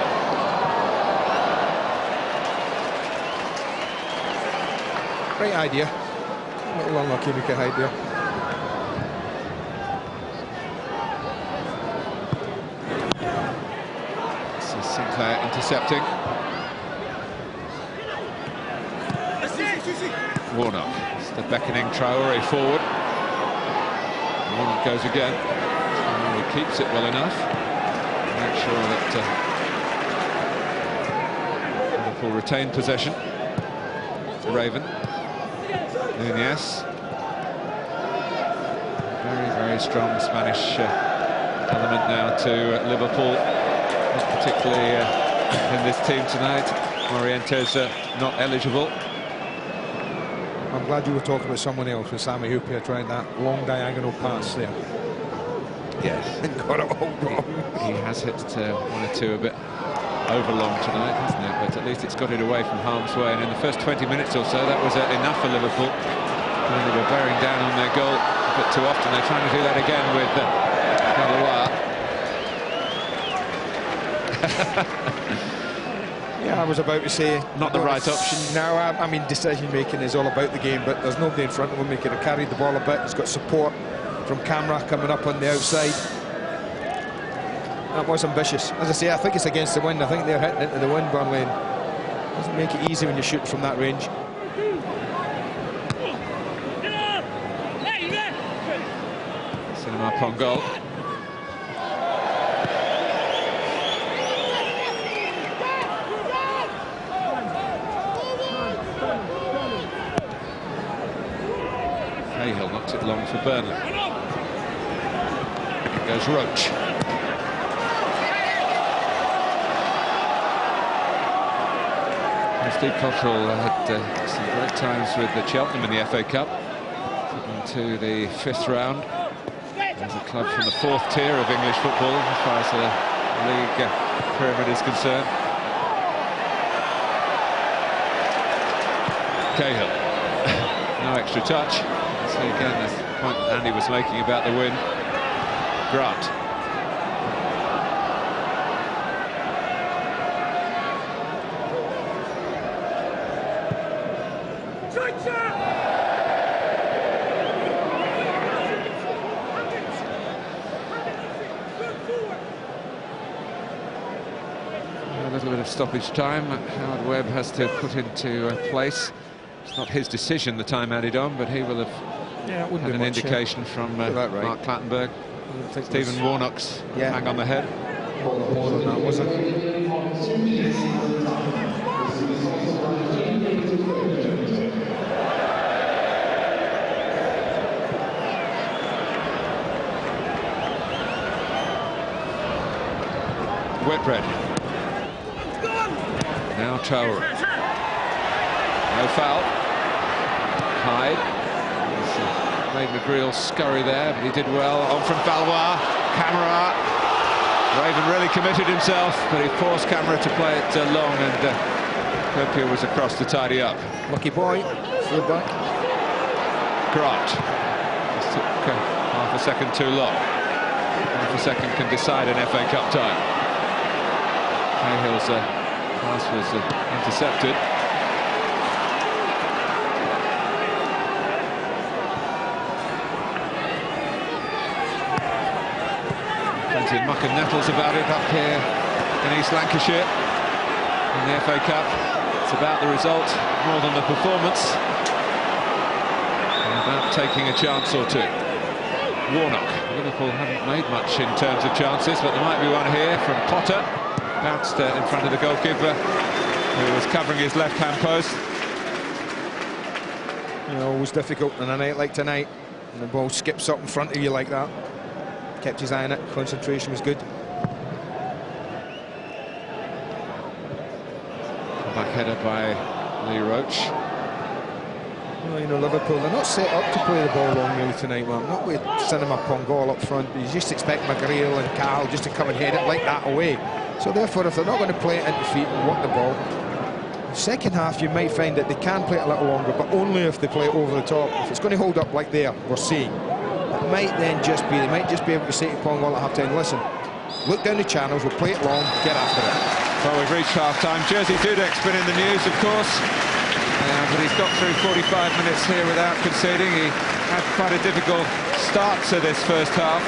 Great idea. A little unlucky to get Hyde there.
This is Sinclair intercepting. Warnock. It's the beckoning Traoré forward. Warnock goes again. He keeps it well enough. Make sure that Liverpool retain possession. Raven. Núñez. Very strong Spanish element now to Liverpool. Not particularly in this team tonight. Morientes not eligible.
I'm glad you were talking about someone else with Hyypiä trying that long diagonal pass there.
Yes.
And got it all wrong.
He has hit one or two a bit overlong tonight, hasn't it? But at least it's got it away from harm's way. And in the first 20 minutes or so, that was enough for Liverpool. And they were bearing down on their goal a bit too often. They're trying to do that again with Valois.
Yeah, I was about to say...
Not the right option.
No, I mean, decision-making is all about the game, but there's nobody in front of him. He could have carried the ball a bit. He's got support from Camara coming up on the outside. That was ambitious. As I say, I think it's against the wind. I think they're hitting into the wind, Burnley. Doesn't make it easy when you're shooting from that range.
Sinama-Pongolle. Cahill knocked it long for Burnley. Here goes Roche. Steve Cotterill had some great times with the Cheltenham in the FA Cup. To the 5th round. As a club from the 4th tier of English football, as far as the league pyramid is concerned. Cahill. No extra touch. So again, the point Andy was making about the win. Grant. A little bit of stoppage time Howard Webb has to put into place. It's not his decision, the time added on, but he will have had an indication from Mark Clattenburg. Stephen Warnock's hang on the head.
More than that, wasn't it?
Whitbread. Now Traoré. No foul. Hyde. Made McGreal scurry there, but he did well. On from Valois. Camara. Raven really committed himself, but he forced Camara to play it long, and Hyypiä was across to tidy up.
Lucky boy. Full back.
Grant. Just took half a second too long. Half a second can decide an FA Cup time. Cahill's pass was intercepted. Plenty of muck and nettles about it up here in East Lancashire. In the FA Cup, it's about the result more than the performance, and about taking a chance or two. Warnock. Liverpool haven't made much in terms of chances, but there might be one here from Potter. Bounced in front of the goalkeeper, who was covering his left-hand post.
You know, always difficult on a night like tonight, and the ball skips up in front of you like that. Kept his eye on it, concentration was good.
Back header by Roche.
Well, you know, Liverpool, they're not set up to play the ball long really tonight, man. Not with Sinama-Pongolle up front. You just expect McGreal and Cal just to come and head it like that away. So therefore, if they're not going to play it into feet and work the ball, second half you might find that they can play it a little longer, but only if they play it over the top. If it's going to hold up like we're seeing, it might then just be, they might just be able to say to Pongolle at half-time, listen, look down the channels, we'll play it long, get after it.
Well, we've reached half-time. Jersey Dudek's been in the news, of course, but he's got through 45 minutes here without conceding. He had quite a difficult start to this first half.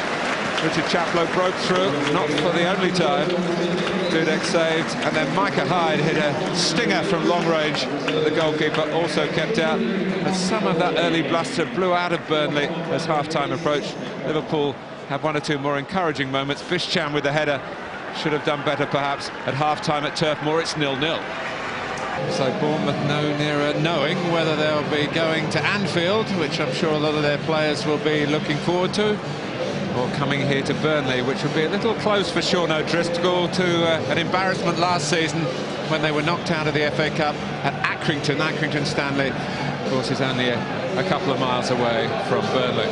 Richard Chaplow broke through, not for the only time. Dudek saved, and then Micah Hyde hit a stinger from long range that the goalkeeper also kept out. And some of that early bluster blew out of Burnley as half-time approached. Liverpool had one or two more encouraging moments. Biscan with the header should have done better perhaps at half-time at Turf Moor. It's 0-0. So Bournemouth no nearer knowing whether they'll be going to Anfield, which I'm sure a lot of their players will be looking forward to, or coming here to Burnley, which would be a little close for Sean O'Driscoll to an embarrassment last season when they were knocked out of the FA Cup at Accrington. Accrington Stanley, of course, is only a couple of miles away from Burnley.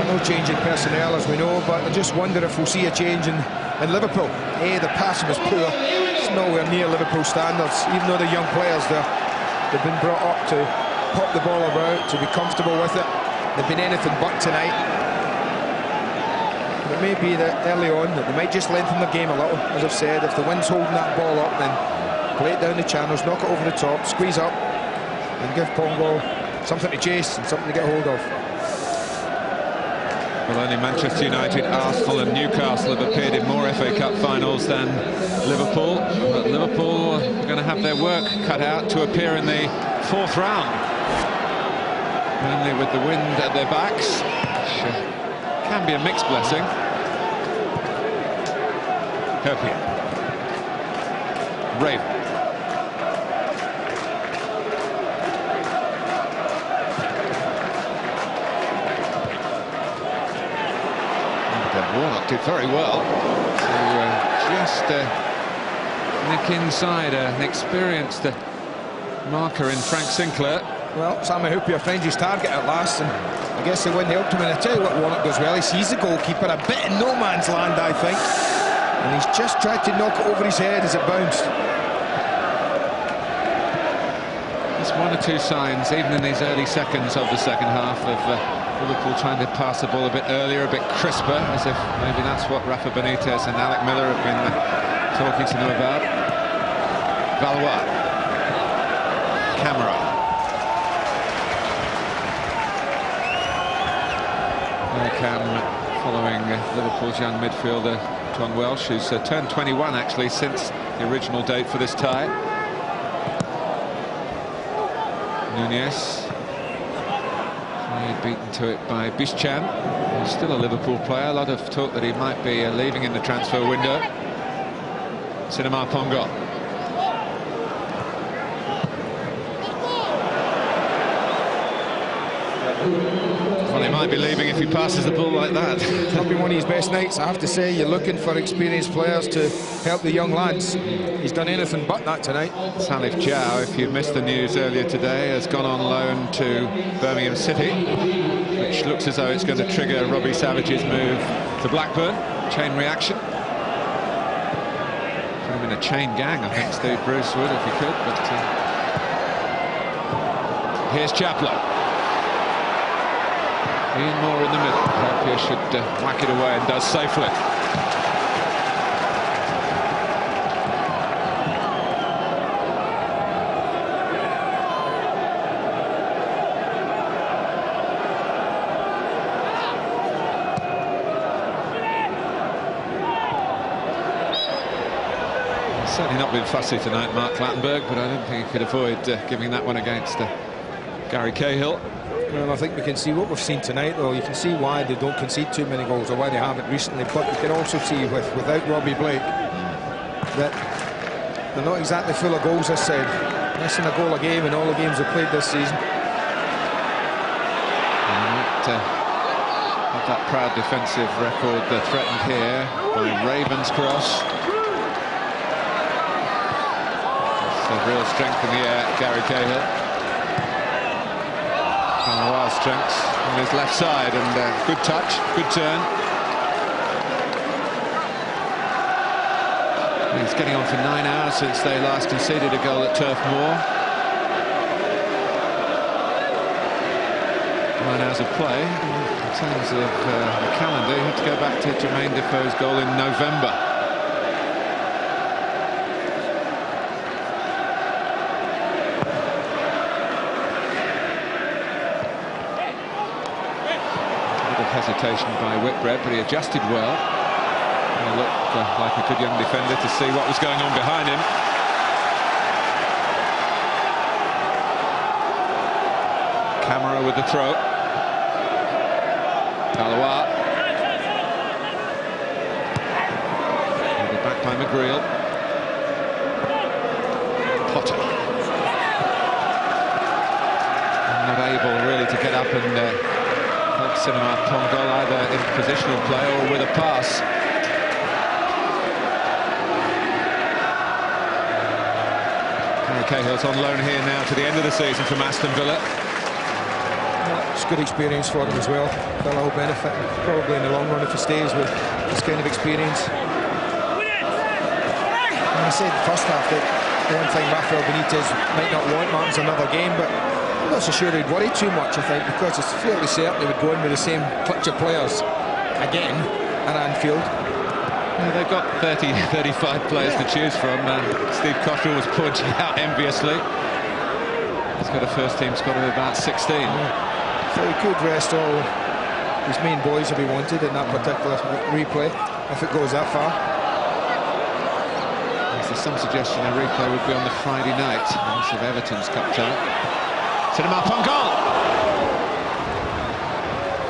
No change in personnel, as we know, but I just wonder if we'll see a change in Liverpool. The passing was poor. It's nowhere near Liverpool standards, even though they're young players. They've been brought up to pop the ball about, to be comfortable with it. They've been anything but tonight. It may be that early on that they might just lengthen the game a little. As I've said, if the wind's holding that ball up, then play it down the channels, knock it over the top, squeeze up, and give Pongolle something to chase and something to get hold of.
Well, only Manchester United, Arsenal and Newcastle have appeared in more FA Cup finals than Liverpool. But Liverpool are going to have their work cut out to appear in the fourth round. Burnley with the wind at their backs, which can be a mixed blessing. Hyypiä. Raven. Warnock did very well to just nick inside an experienced marker in Frank Sinclair.
Well, Hyypiä finds his target at last, and I guess the wind helped him. And I tell you what, Warnock does well. He sees the goalkeeper a bit in no man's land, I think, and he's just tried to knock it over his head as it bounced.
Just one or two signs, even in these early seconds of the second half, of Liverpool trying to pass the ball a bit earlier, a bit crisper, as if maybe that's what Rafael Benítez and Mellor have been talking to them about. Valois. Camara. Following Liverpool's young midfielder John Welsh, who's turned 21 actually since the original date for this tie. Núñez, beaten to it by Biscan, who's still a Liverpool player. A lot of talk that he might be leaving in the transfer window. Sinama-Pongolle. Well, he might be leaving if he passes the ball like that.
It'll be one of his best nights, I have to say. You're looking for experienced players to help the young lads. He's done anything but that tonight.
Salif Jow, if you missed the news earlier today, has gone on loan to Birmingham City, which looks as though it's going to trigger Robbie Savage's move to Blackburn. Chain reaction. Put him in a chain gang, I think Steve Bruce would if he could. But here's Chaplow. Ian Moore in the middle. Hyypiä should whack it away, and does safely. Certainly not been fussy tonight, Mark Clattenburg, but I don't think he could avoid giving that one against Gary Cahill.
Well, I think we can see what we've seen tonight, though. You can see why they don't concede too many goals, or why they haven't recently, but you can also see without Robbie Blake that they're not exactly full of goals this side. Missing a goal a game in all the games they've played this season.
Have that proud defensive record threatened here by Raven's cross. It's real strength in the air, Gary Cahill. Wild strengths on his left side, and good touch, good turn. He's getting on for 9 hours since they last conceded a goal at Turf Moor. 9 hours of play. In terms of the calendar, you have to go back to Jermaine Defoe's goal in November. Hesitation by Whitbread, but he adjusted well. He looked like a good young defender to see what was going on behind him. Camara with the throw. Valois. Back by McGreal. Potter. Not able really to get up and Sinama-Pongolle either in positional play or with a pass. Cahill's on loan here now to the end of the season from Aston Villa.
Well, it's good experience for him as well. Villa will benefit probably in the long run if he stays with this kind of experience. And I said first half that the one thing Rafael Benítez might not want Martin's another game, but I'm not so sure he'd worry too much, I think, because it's fairly certain he would go in with the same clutch of players again at Anfield.
Yeah, they've got 35 players to choose from. Steve Cotterill was pointing out enviously. He's got a first-team squad of about 16.
Yeah. So he could rest all his main boys if he wanted in that particular replay, if it goes that far.
There's some suggestion a replay would be on the Friday night, of Everton's cup tie. Sinama-Pongolle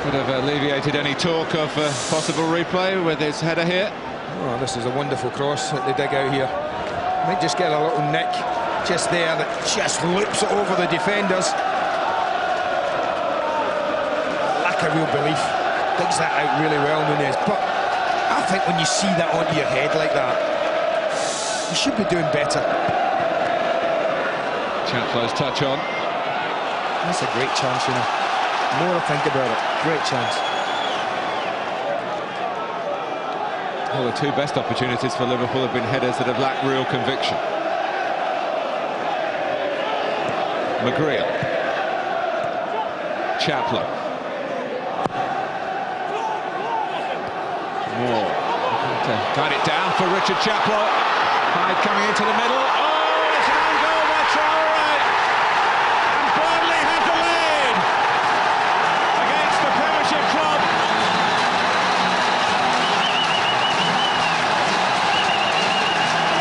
could have alleviated any talk of possible replay with his header here.
Oh, this is a wonderful cross that they dig out here. Might just get a little nick just there that just loops it over the defenders. Lack of real belief. Digs that out really well, Núñez. But I think when you see that onto your head like that, you should be doing better.
Chaplow's touch on.
That's a great chance, you know. The more I think about it, great chance.
Well, the two best opportunities for Liverpool have been headers that have lacked real conviction. McGreal. Chaplow. Moore. Got it down for Richard Chaplow. Hyde coming into the middle. Oh, it's an own goal by Traoré. And Burnley have the lead against the Premiership club.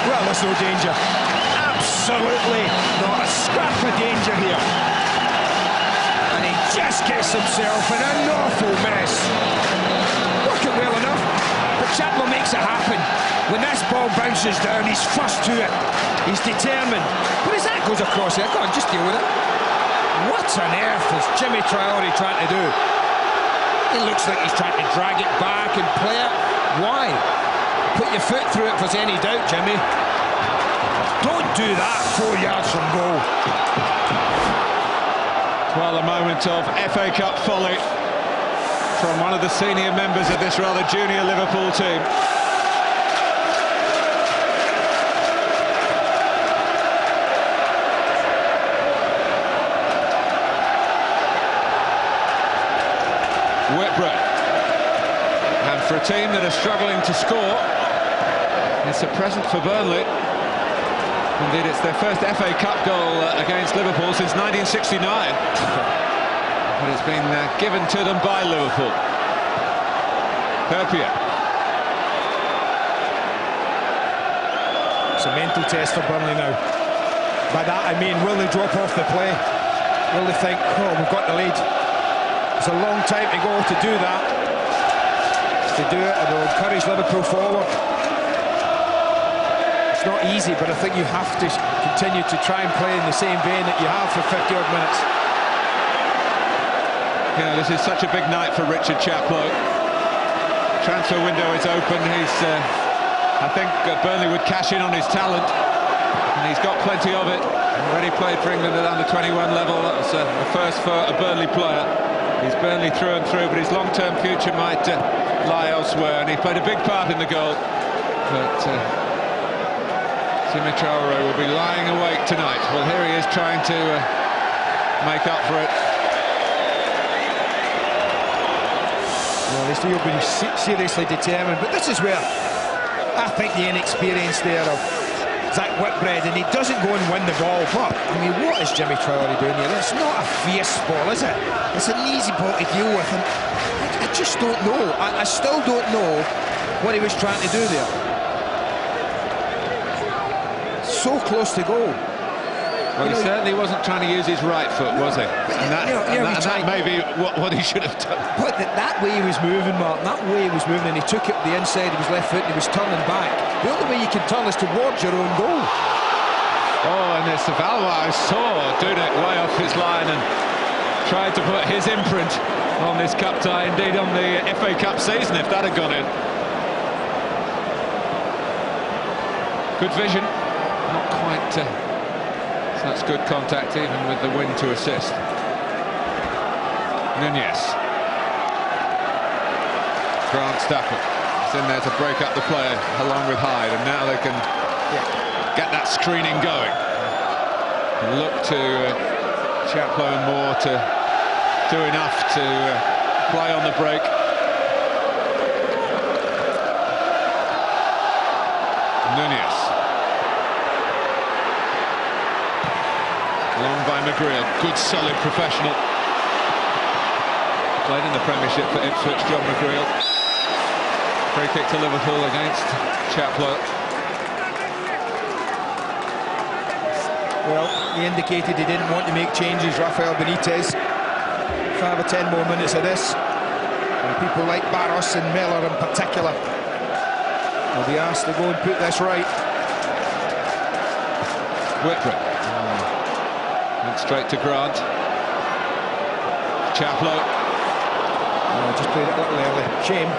Well, there's no danger. Absolutely not a scrap of danger here. And he just gets himself in an awful mess. Working well enough, but Chaplow makes it happen. When this ball bounces down, he's first to it. He's determined. But as that goes across there, go on, just deal with it. What on earth is Djimi Traoré trying to do? It looks like he's trying to drag it back and play it. Why? Put your foot through it if there's any doubt, Jimmy. Don't do that 4 yards from goal.
Well, a moment of FA Cup folly from one of the senior members of this rather junior Liverpool team. Whitbread. And for a team that are struggling to score, it's a present for Burnley. Indeed, it's their first FA Cup goal against Liverpool since 1969. But it's been given to them by Liverpool. Hyypiä.
It's a mental test for Burnley now. By that I mean, will they drop off the play? Will they think, oh, we've got the lead? It's a long time to go to do that. To do it, it'll encourage Liverpool forward. It's not easy, but I think you have to continue to try and play in the same vein that you have for 50-odd minutes.
You know, this is such a big night for Richard Chaplow. Transfer window is open. I think Burnley would cash in on his talent, and he's got plenty of it. Already played for England at under-21 level. That was a first for a Burnley player. He's Burnley through and through, but his long-term future might lie elsewhere, and he played a big part in the goal. But Djimi Traoré will be lying awake tonight. Well, here he is trying to make up for it.
Well, he's still been seriously determined, but this is where I think the inexperience there of Zach Whitbread, and he doesn't go and win the ball. But I mean, what is Djimi Traoré doing here? It's not a fierce ball, is it? It's an easy ball to deal with, and I just don't know. I still don't know what he was trying to do there. So close to goal.
Well, he certainly wasn't trying to use his right foot, was he? And that may be what he should have done.
But that way he was moving, Mark, that way he was moving, and he took it the inside of his left foot, and he was turning back. The only way you can turn is towards your own goal.
Oh, and it's the Valois saw Dudek way off his line and tried to put his imprint on this cup tie, indeed on the FA Cup season, if that had gone in. Good vision. Not quite such good contact, even with the win to assist. Núñez. Grant Stafford is in there to break up the play along with Hyde, and now they can get that screening going. And look to Chaplow and Moore to do enough to play on the break. Núñez. Long by McGreal, good solid professional. Played in the Premiership for Ipswich, John McGreal. Free kick to Liverpool against Chaplow.
Well, he indicated he didn't want to make changes, Rafael Benítez. 5 or 10 more minutes of this, and people like Baroš and Mellor in particular will be asked to go and put this right.
Whitbread. Went straight to Grant. Chaplow.
Oh, just played it a little early. Shame.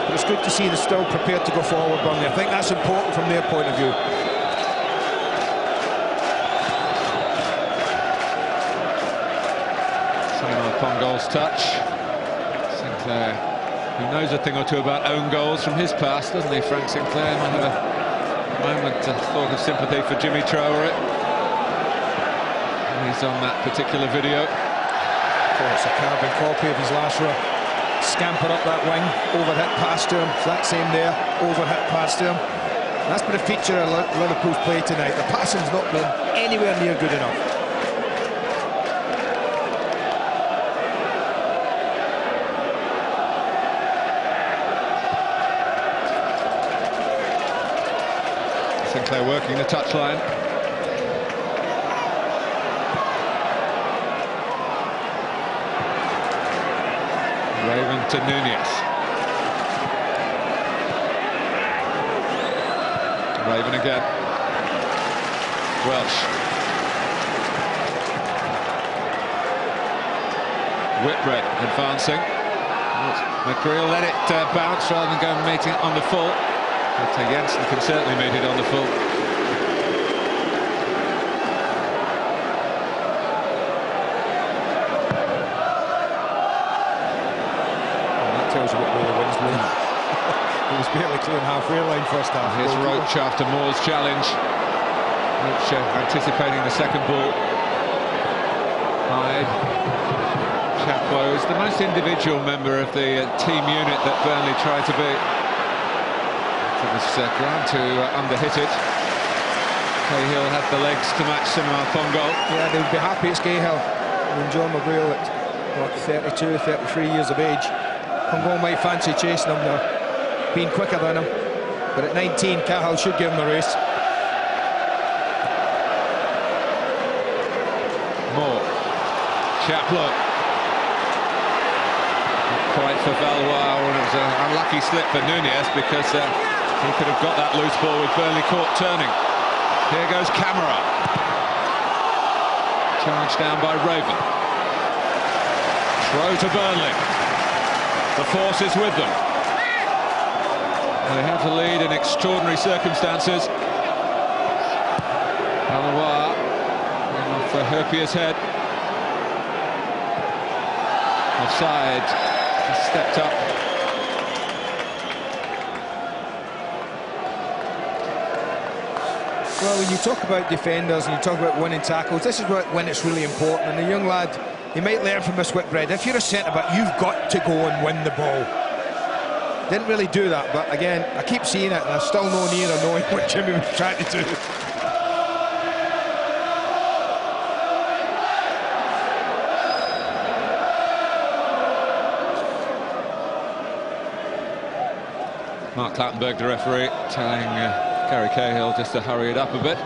But it's good to see they're still prepared to go forward, Burnley. I think that's important from their point of view.
Sinama-Pongolle's touch. Sinclair, who knows a thing or two about own goals from his past, doesn't he, Frank Sinclair? Might have moment, a thought of sympathy for Djimi Traoré. He's on that particular video.
Oh, it's a carbon copy of his last run. Scamper up that wing, overhit past him. That same there, overhit past him. That's been a feature of Liverpool's play tonight. The passing's not been anywhere near good enough.
Sinclair working the touchline. Raven to Núñez. Raven again. Welsh. Whitbread advancing. McGreal let it bounce rather than go and meet it on the full. But Jensen can certainly meet it on the full.
That tells you what really wins me. He was barely clearing halfway line first half.
Here's Roche after Moor's challenge. Roche anticipating the second ball. Hyde. Chaplow is the most individual member of the team unit that Burnley tried to be. It was grand to underhit it. Cahill had the legs to match Sinama-Pongolle.
Yeah, they would be happy it's Cahill. When John McGreal at what, 32, 33 years of age. Pongolle might fancy chasing him there, being quicker than him. But at 19, Cahill should give him the race.
Moore. Chaplow. Not quite for Valois, and it was an unlucky slip for Núñez because he could have got that loose ball with Burnley caught turning. Here goes Camara. Charged down by Raven. Throw to Burnley. The force is with them. They have to lead in extraordinary circumstances. Valois off for Hyypiä's head. Offside. He stepped up.
Well, when you talk about defenders and you talk about winning tackles, this is when it's really important. And the young lad, he might learn from this Whitbread. If you're a centre-back, you've got to go and win the ball. Didn't really do that, but again, I keep seeing it, and I'm still no nearer knowing what Djimi was trying to do.
Mark Clattenburg, the referee, telling Gary Cahill just to hurry it up a bit.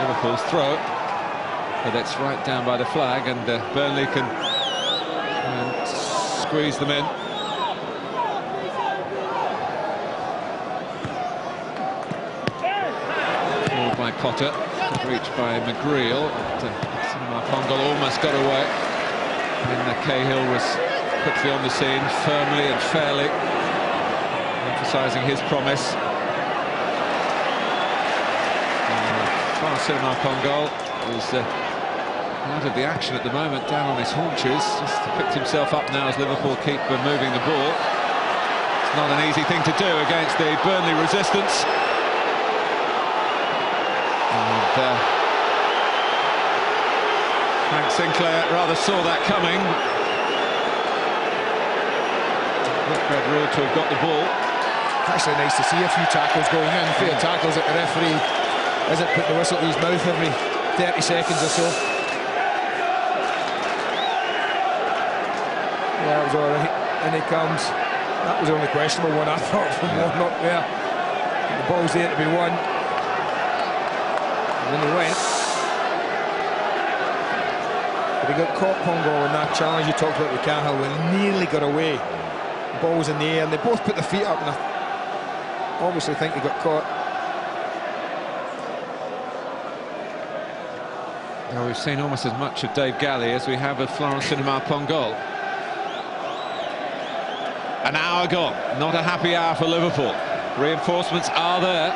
Liverpool's throw, but it's right down by the flag, and Burnley can squeeze them in. Pulled by Potter, reached by McGreal. Sinama-Pongolle almost got away. And Cahill was quickly on the scene, firmly and fairly, emphasising his promise. Sinama-Pongolle is out of the action at the moment, down on his haunches. Just picked himself up now as Liverpool keep moving the ball. It's not an easy thing to do against the Burnley resistance. And Frank Sinclair rather saw that coming. Whitbread ruled to have got the ball.
Actually nice to see a few tackles going in, fair tackles that the referee isn't putting the whistle to his mouth every 30 seconds or so. Yeah, that was all right. In he comes. That was the only questionable one I thought from Warnock there. The ball's there to be won. And then he went. But he got caught, Pongolle, in that challenge you talked about with Cahill when he nearly got away. The ball was in the air and they both put their feet up, and I obviously think they got caught.
Well, we've seen almost as much of Dave Galley as we have of Florence Sinama-Pongolle. An hour gone, not a happy hour for Liverpool. Reinforcements are there.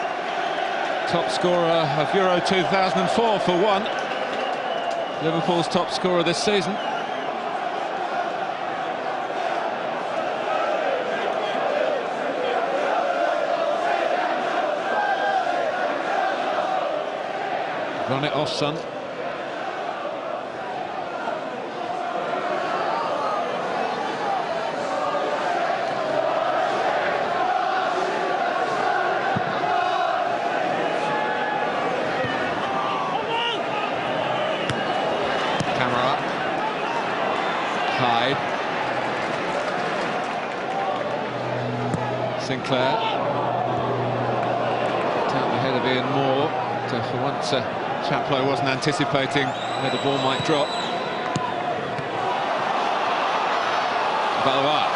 Top scorer of Euro 2004 for one. Liverpool's top scorer this season. Run it off, son. Camara. Hyde. Sinclair. Down the head of Ian Moore. For once, Chaplow wasn't anticipating where the ball might drop. Valois.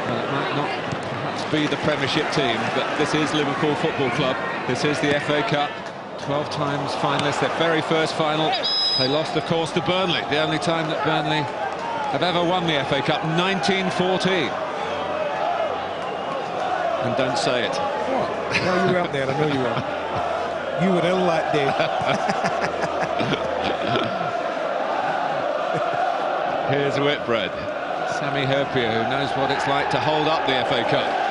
Well, it might not perhaps be the Premiership team, but this is Liverpool Football Club. This is the FA Cup. 12 times finalists, their very first final. They lost, of course, to Burnley. The only time that Burnley have ever won the FA Cup, 1914. And don't say it.
What? No, you weren't there, I know you were. You were ill that day.
Here's Whitbread. Sammy Hyypiä, who knows what it's like to hold up the FA Cup.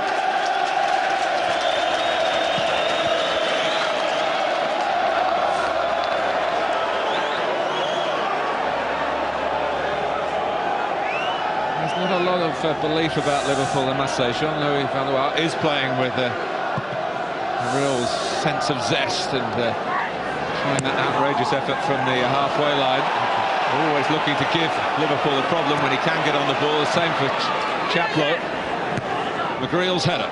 Not a lot of belief about Liverpool, I must say. Jean-Louis Valois is playing with a real sense of zest and showing that outrageous effort from the halfway line. Always looking to give Liverpool a problem when he can get on the ball. The same for Chaplow. McGreal's header.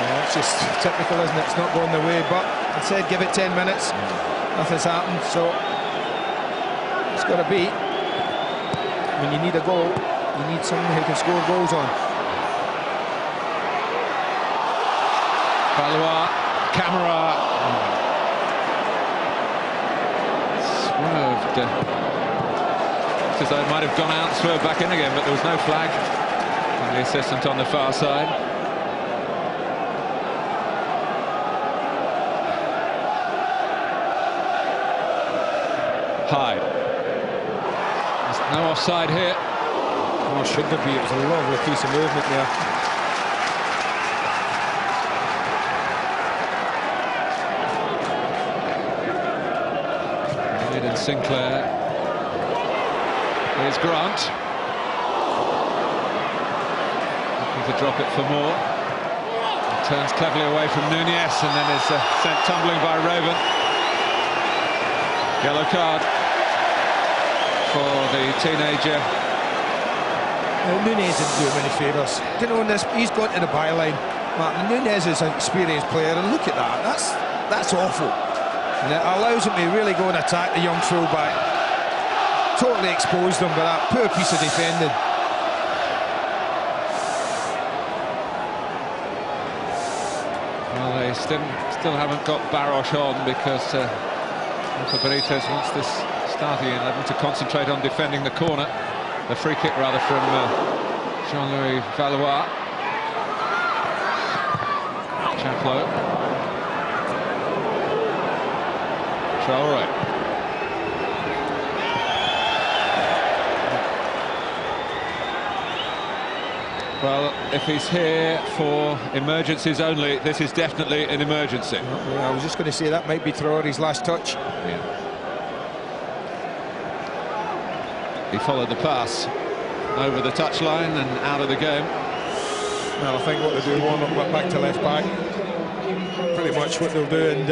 Well, it's just typical, isn't it? It's not going the way, but I said give it 10 minutes. Nothing's happened, so it's got to be. When you need a goal, you need someone who can score goals on.
Valois, Camara. Swerved. As though it might have gone out, swerved back in again, but there was no flag from the assistant on the far side. Hyde. No offside here.
Oh, should there be? It was a lovely piece of movement there.
Hyde and Sinclair. Here's Grant. Looking to drop it for Moore. He turns cleverly away from Núñez and then is sent tumbling by Raven. Yellow card for the teenager.
Núñez didn't do him any favours. You know, he's gone to the byline. Martin, Núñez is an experienced player, and look at that. That's awful. And it allows him to really go and attack the young fullback. Totally exposed him by that poor piece of defending.
Well, they still haven't got Baroš on because Rafael Benítez wants this starting 11 to concentrate on defending the corner. The free kick, rather, from Jean-Louis Valois. Chaplow. Traoré. Well, if he's here for emergencies only, this is definitely an emergency.
I was just going to say that might be Traoré's last touch.
Yeah. He followed the pass over the touchline and out of the game.
Well, I think what they'll do, Warnock went back to left back. Pretty much what they'll do, and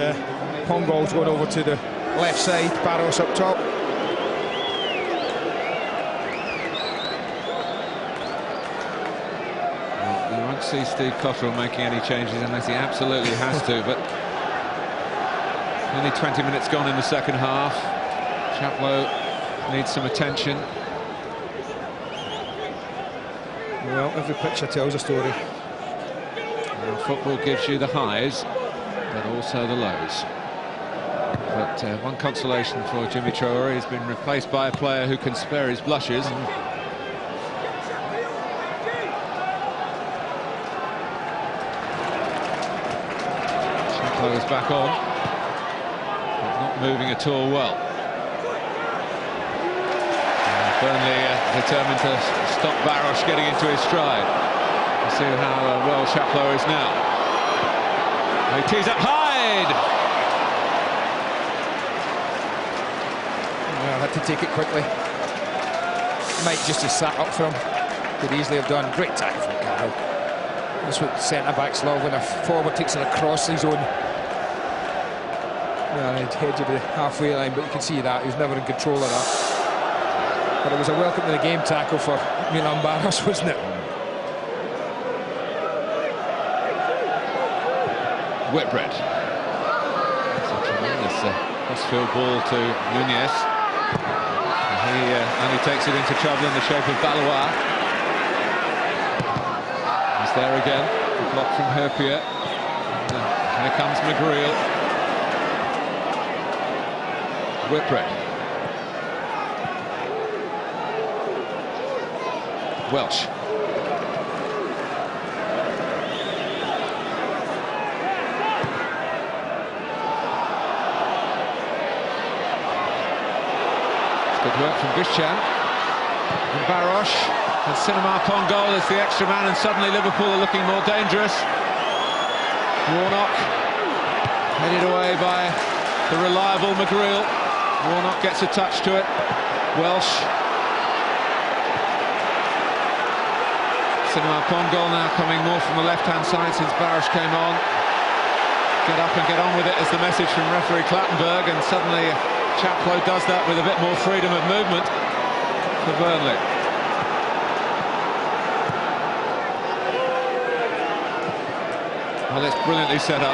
Pongol's going over to the left side, Baroš up top.
Well, you won't see Steve Cotterill making any changes unless he absolutely has to, but only 20 minutes gone in the second half. Chaplow needs some attention.
Well, every picture tells a story.
Well, football gives you the highs, but also the lows. But one consolation for Djimi Traoré, he's been replaced by a player who can spare his blushes. Chaplow is back on, but not moving at all well. Burnley determined to stop Baroš getting into his stride. We'll see how well Chaplow is now. He tees up Hyde!
Well, had to take it quickly. Might just have sat up for him. Could easily have done. Great tackle from Camara. That's what centre-backs love when a forward takes it across his own. Well, he'd hedge of the halfway line, but you can see that he was never in control of that. But it was a welcome to the game tackle for Milan Baroš, wasn't it?
Whitbread. That's a tremendous crossfield ball to Núñez. He only takes it into trouble in the shape of Valois. He's there again. A block from Hyypiä. Here comes McGreal. Whitbread. Welsh. Good work from Biscan and Baroš, and Sinama-Pongolle is the extra man, and suddenly Liverpool are looking more dangerous. Warnock headed away by the reliable McGreal. Warnock gets a touch to it. Welsh. Sinama-Pongolle now coming more from the left-hand side since Baroš came on. Get up and get on with it is the message from referee Clattenburg, and suddenly Chaplow does that with a bit more freedom of movement for Burnley. Well, it's brilliantly set up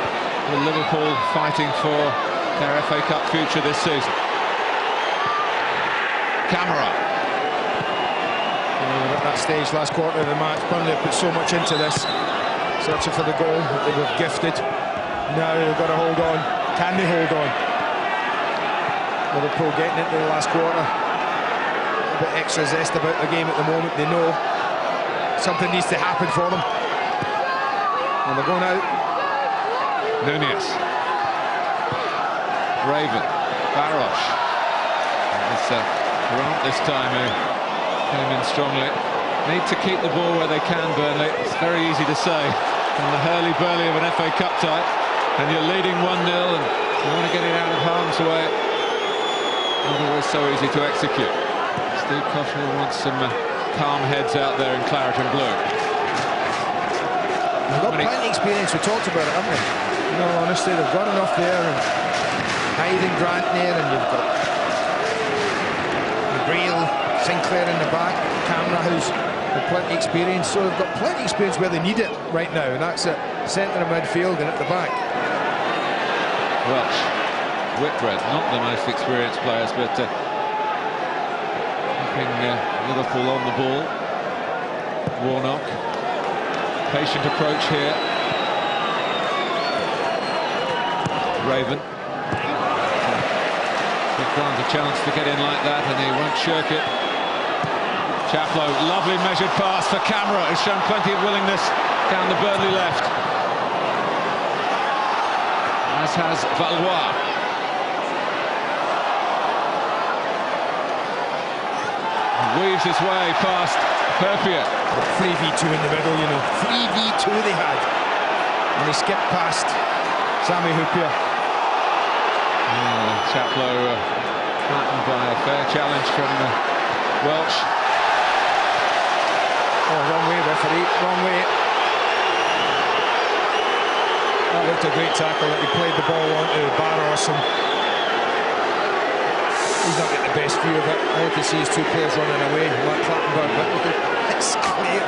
with Liverpool fighting for their FA Cup future this season. Camara.
At that stage, last quarter of the match, Burnley have put so much into this, searching for the goal that they were gifted. Now they've got to hold on. Can they hold on? Liverpool getting into the last quarter. A bit extra zest about the game at the moment. They know something needs to happen for them. And they're going out.
Núñez. Raven. Baroš. It's Grant this time who came in strongly. Need to keep the ball where they can, Burnley. It's very easy to say in the hurly-burly of an FA Cup tie. And you're leading 1-0 and you want to get it out of harm's way. Not always so easy to execute. Steve Cotterill wants some calm heads out there in claret and blue.
They've got plenty of experience, we talked about it, haven't we? No, honestly, they've got enough there, and Hyde and Grant there, and you've got McGreal, Sinclair in the back, Camara, who's got plenty of experience, so they've got plenty of experience where they need it right now, and that's at centre of midfield and at the back.
Welsh. Whitbread, not the most experienced players, but keeping Liverpool on the ball. Warnock, patient approach here. Raven. Give Grant a chance to get in like that, and he won't shirk it. Chaplow, lovely measured pass for Camara, who's shown plenty of willingness down the Burnley left. As has Valois. Weaves his way past Hyypiä.
3v2 in the middle, you know. 3v2 they had. And they skipped past Sami Hyypiä.
Chaplow flattened by a fair challenge from Welsh.
Oh, wrong way, referee. Wrong way. That looked a great tackle that he played the ball onto Baroš, and he's not getting the best view of it. All you can see is two players running away. Mark Clattenburg, but look at it's clear.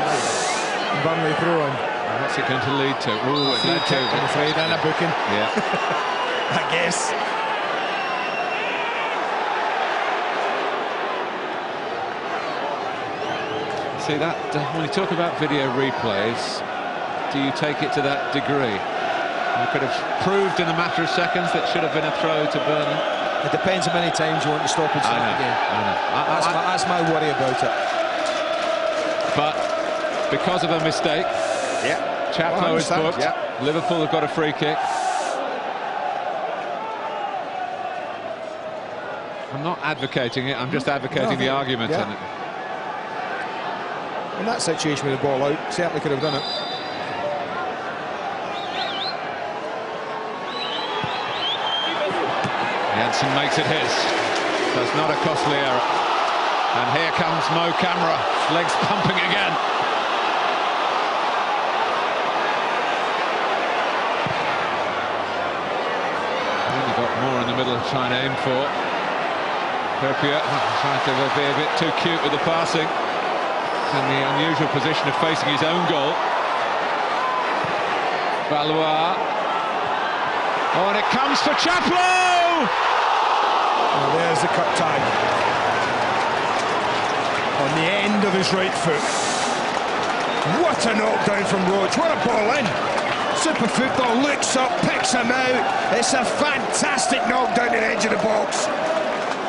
Burnley throw in.
What's it going to lead to? Ooh, it led to,
I'm afraid, and a booking.
Yeah.
I guess.
See that, when you talk about video replays, do you take it to that degree? You could have proved in a matter of seconds that should have been a throw to Burnley.
It depends how many times you want to stop and start the game. That's my worry about it.
But because of a mistake, Chaplow is booked. Liverpool have got a free kick. I'm not advocating it, I'm just advocating the argument in it.
In that situation with the ball out, certainly could have done it.
Jensen makes it his. That's not a costly error. And here comes Camara, legs pumping again. Really got more in the middle, trying to aim for. Hyypiä trying to be a bit too cute with the passing. In the unusual position of facing his own goal. Valois. Oh, and it comes for Chaplow!
Oh, there's the cup tie. On the end of his right foot. What a knockdown from Roche. What a ball in. Super football, looks up, picks him out. It's a fantastic knockdown at the edge of the box.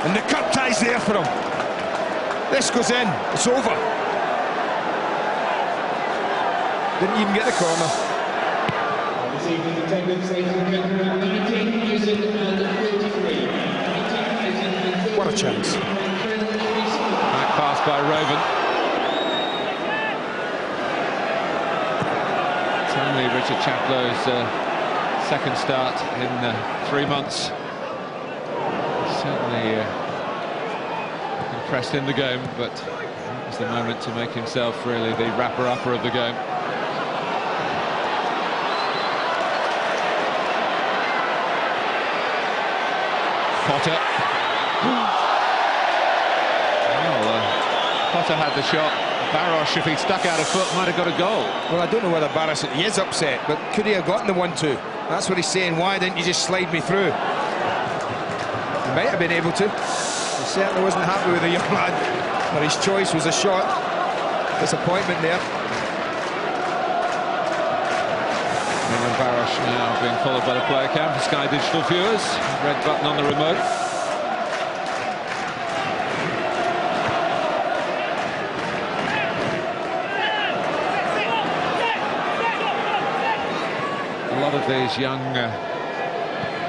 And the cup tie's there for him. This goes in, it's over. Didn't even get the corner. What a chance.
Back pass by Raven. It's only Richard Chaplow's second start in 3 months. Certainly impressed in the game, but it was the moment to make himself really the rapper-upper of the game. Potter. Well, Potter had the shot. Baroš, if he'd stuck out a foot, might have got a goal.
Well, I don't know whether Baroš, he is upset, but could he have gotten the 1-2? That's what he's saying. Why didn't you just slide me through? He might have been able to. He certainly wasn't happy with the young lad, but his choice was a shot. Disappointment there.
And Baroš now being followed by the player cam for Sky Digital viewers. Red button on the remote. A lot of these young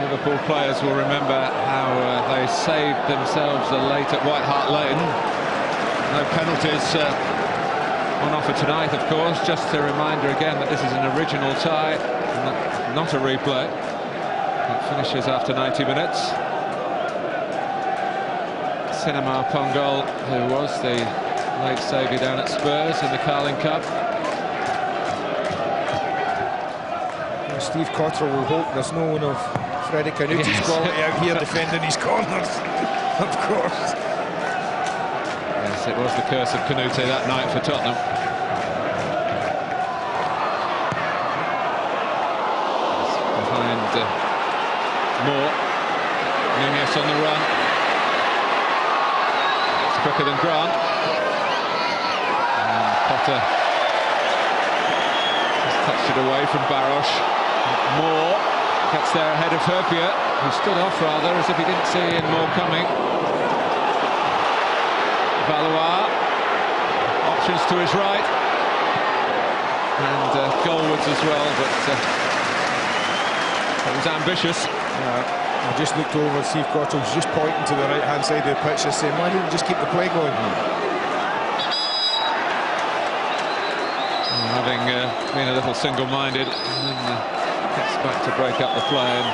Liverpool players will remember how they saved themselves late at White Hart Lane. No penalties on offer tonight, of course. Just a reminder again that this is an original tie, not a replay. It finishes after 90 minutes. Sinama-Pongolle, who was the late saviour down at Spurs in the Carling Cup.
Well, Steve Cotterill will hope there's no one of Freddie Canuti's quality out here defending his corners, of course.
Yes, it was the curse of Canute that night for Tottenham. Behind Moore. Núñez on the run. It's quicker than Grant. And Potter has touched it away from Baroš. Moore gets there ahead of Hyypiä, who stood off rather as if he didn't see in Moore coming. Valois, options to his right, and goalwards as well, but it was ambitious.
I just looked over and Steve Cotterill was just pointing to the right-hand side of the pitch, just saying, why didn't you just keep the play going?
Having been a little single-minded, and then gets back to break up the play, and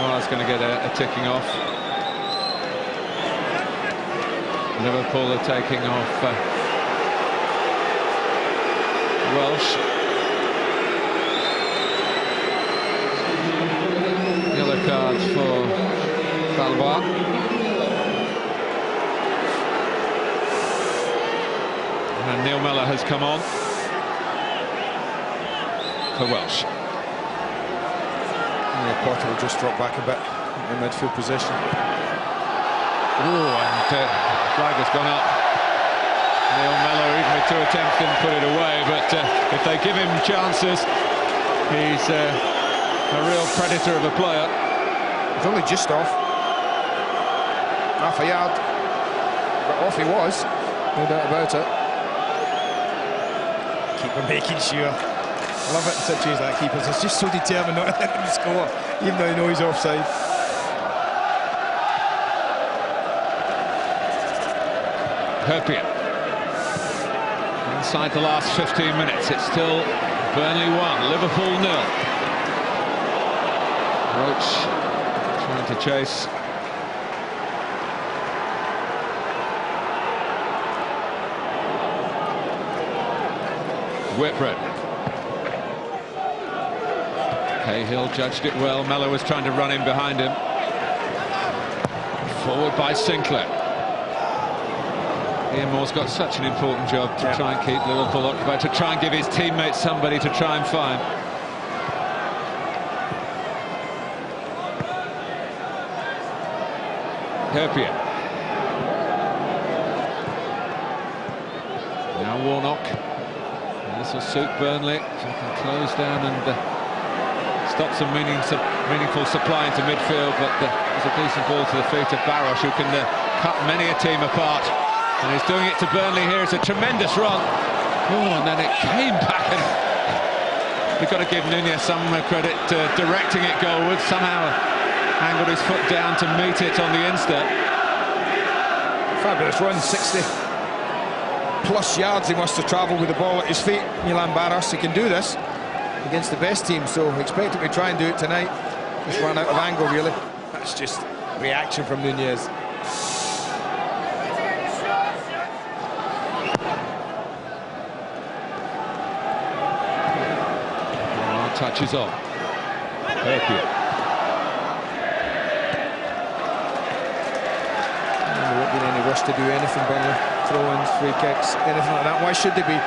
Valois going to get a ticking off. Liverpool are taking off Welsh. Yellow card for Valois. And Neil Mellor has come on for Welsh.
Yeah, Potter will just drop back a bit in midfield position.
Oh, and flag has gone up. Neil Mellor, even with 2 attempts, didn't put it away, but if they give him chances, he's a real predator of a player.
He's only just off. Half a yard. But off he was, no doubt about it. Keeper making sure. I love it in situations like keepers. He's just so determined not to let him score, even though he knows he's offside.
Hyypiä. Inside the last 15 minutes, it's still Burnley 1, Liverpool 0. Roche trying to chase. Whitbread. Cahill judged it well. Mellor was trying to run in behind him. Forward by Sinclair. Ian Moore's got such an important job to try and keep Liverpool occupied, to try and give his teammates somebody to try and find. Hyypiä. Now Warnock. This will suit Burnley, so they can close down and stop some meaningful supply into midfield, but there's a decent ball to the feet of Baroš, who can cut many a team apart. And he's doing it to Burnley here. It's a tremendous run. Oh, and then it came back, and you've got to give Núñez some credit directing it goalwards. Somehow angled his foot down to meet it on the instep.
Fabulous run, 60+ yards he must have travelled with the ball at his feet. Milan Baroš, he can do this against the best team, so expect him to try and do it tonight. Just run out of angle, really. That's just reaction from Núñez.
Touches on. Hyypiä.
There won't be any rush to do anything, Burnley. Throw-ins, free kicks, anything like that. Why should they be?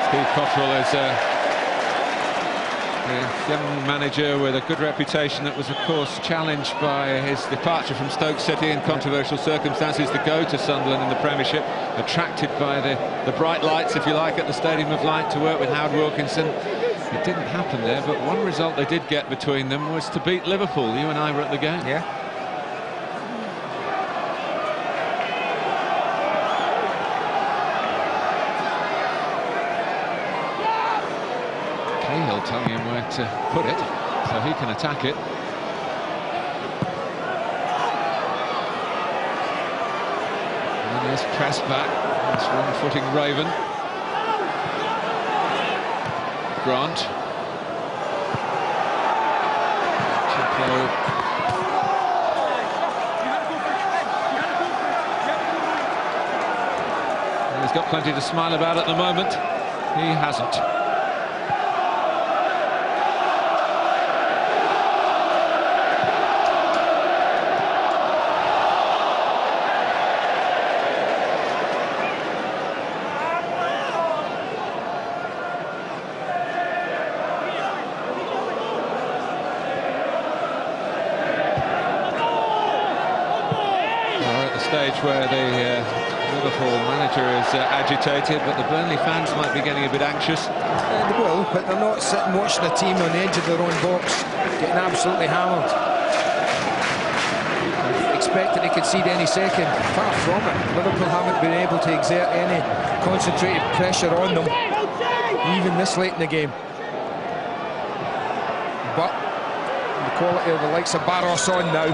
Steve Cotterill is a young manager with a good reputation that was, of course, challenged by his departure from Stoke City in controversial circumstances to go to Sunderland in the Premiership, attracted by the bright lights, if you like, at the Stadium of Light to work with Howard Wilkinson. It didn't happen there, but one result they did get between them was to beat Liverpool. You and I were at the game.
Yeah.
Cahill telling him where to put it, so he can attack it. And there's press back. That's wrong-footing Raven. Grant. Chaplow. He's got plenty to smile about at the moment. He hasn't. Stage where the Liverpool manager is agitated, but the Burnley fans might be getting a bit anxious.
They will, but they're not sitting watching a team on the edge of their own box getting absolutely hammered. Expecting to concede any second. Far from it. Liverpool haven't been able to exert any concentrated pressure on them, even this late in the game. But the quality of the likes of Baroš on now.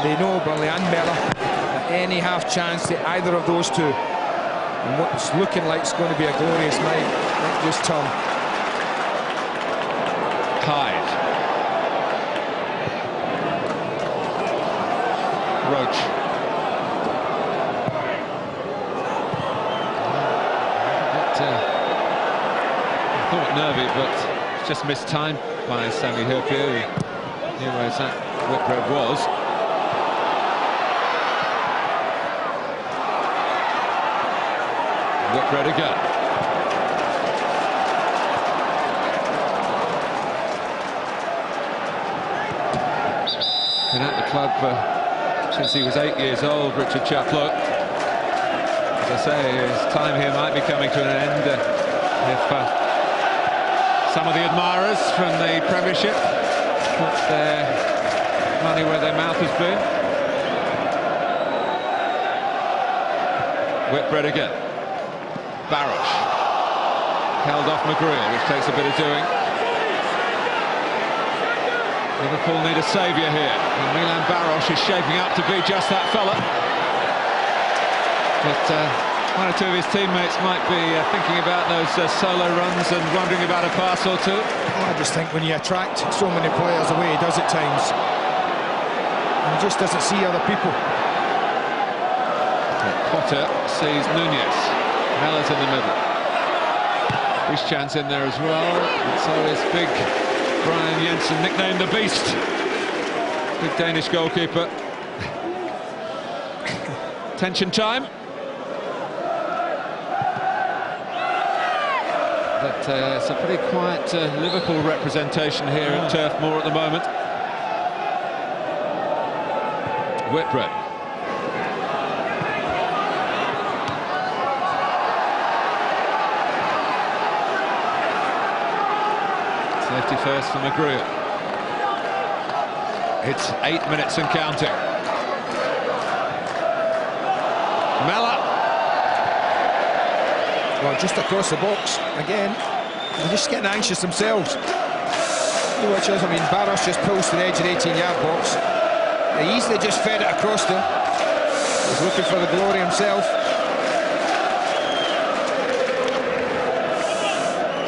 They know, Burnley and Mellor, that any half chance to either of those two, and what's looking like it's going to be a glorious night, might just turn.
Hyde. Roche. I thought nervy, but it's just missed time by Sammy Hyypiä. He knew where that Whitbread was. Whitbread again. Been at the club since he was 8 years old, Richard Chaplow. As I say, his time here might be coming to an end if some of the admirers from the Premiership put their money where their mouth has been. Whitbread again. Baroš held off McGreal, which takes a bit of doing. Liverpool need a saviour here. And Milan Baroš is shaping up to be just that fella. But one or two of his teammates might be thinking about those solo runs and wondering about a pass or two.
I just think when you attract so many players the way he does at times, he just doesn't see other people.
Potter sees Núñez. Mellor's in the middle. Biscan's in there as well. And so is big Brian Jensen, nicknamed the Beast. Big Danish goalkeeper. Tension time. But it's a pretty quiet Liverpool representation here at Turf Moor at the moment. Whitbread. Safety first for McGreal. It's 8 minutes and counting. Mellor.
Well, just across the box again. They're just getting anxious themselves. You watch us. I mean, Baroš just pulls to the edge of the 18-yard box. They easily just fed it across them. He's looking for the glory himself.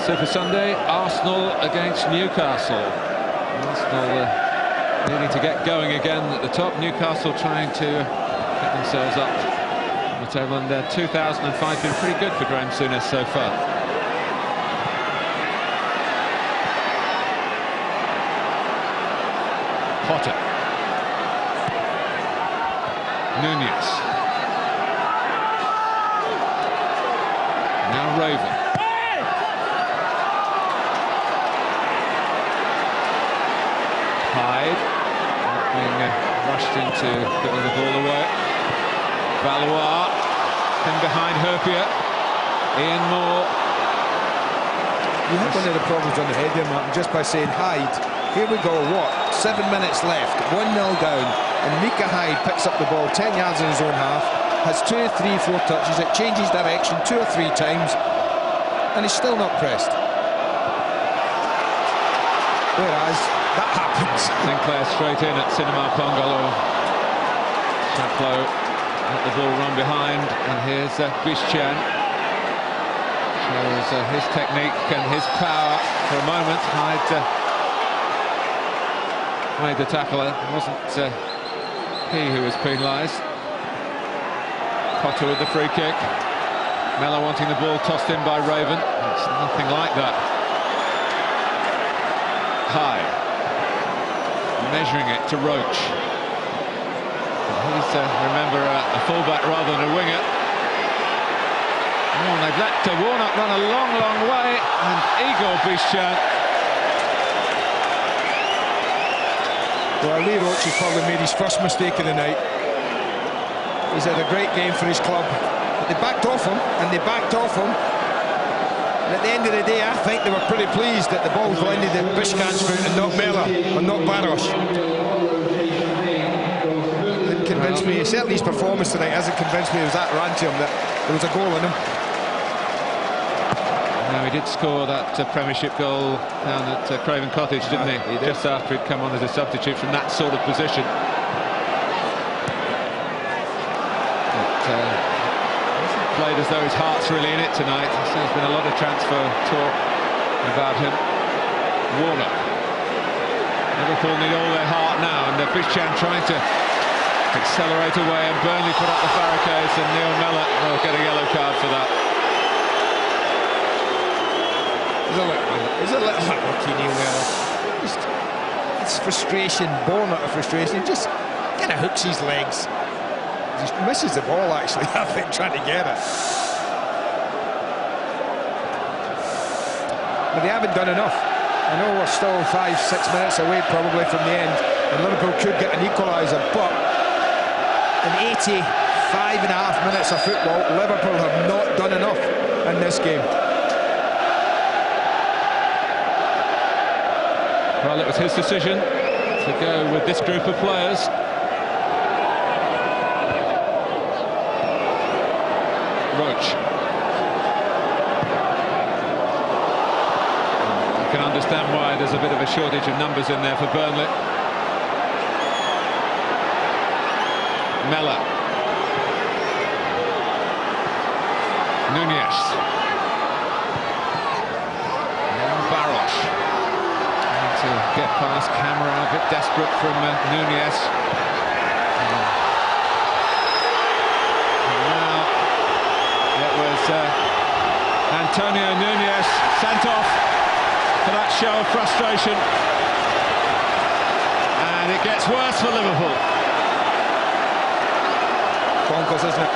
Super Sunday, Arsenal against Newcastle. Arsenal needing to get going again at the top. Newcastle trying to get themselves up on the table, and 2005 been pretty good for Graham Souness so far. Potter. Núñez. Now Raven. Hyde being rushed into giving the ball away. Valois in behind Hyypiä. Ian Moore.
You had one of the problems on the head there, Martin, just by saying Hyde. Here we go, what? 7 minutes left, 1-0 down, and Mika Hyde picks up the ball 10 yards in his own half, has 2, 3, 4 touches, it changes direction 2 or 3 times, and he's still not pressed. Whereas that happens.
Sinclair straight in at Sinama-Pongolle. Chaplow let the ball run behind, and here's Biscan. Shows his technique and his power for a moment. Hyde made the tackle. It wasn't he who was penalised. Potter with the free kick. Mellor wanting the ball tossed in by Raven. It's nothing like that. Hyde measuring it to Roche. He's remember a fullback rather than a winger. Oh, they've let Warnock run a long way, and Igor Biscan.
Well, Roche has probably made his first mistake of the night. He's had a great game for his club, but they backed off him, and they backed off him. And at the end of the day, I think they were pretty pleased that the ball landed at Biscan's foot and not Mellor, and not Baroš. Didn't convince me, certainly his performance tonight hasn't convinced me it was that ran to him, that there was a goal in him.
Now, he did score that Premiership goal down at Craven Cottage, didn't he?
He did.
Just after he'd come on as a substitute from that sort of position. But, played as though his heart's really in it tonight. So there's been a lot of transfer talk about him. Warnock. Liverpool need all their heart now, and Biscan trying to accelerate away, and Burnley put up the barricades, and Neil Mellor will get a yellow card for that.
He's a little lucky, Neil Mellor. It's frustration, born out of frustration. He just kind of hooks his legs. He misses the ball, actually, I think, trying to get it. But they haven't done enough. I know we're still 5-6 minutes away, probably, from the end, and Liverpool could get an equaliser, but in 85.5 minutes of football, Liverpool have not done enough in this game.
Well, it was his decision to go with this group of players. Roche. You can understand why there's a bit of a shortage of numbers in there for Burnley. Mellor. Núñez. Now Baroš. Trying to get past Camara, a bit desperate from Núñez. And now it was Antonio Núñez sent off for that show of frustration. And it gets worse for Liverpool.
Bonkers, isn't it?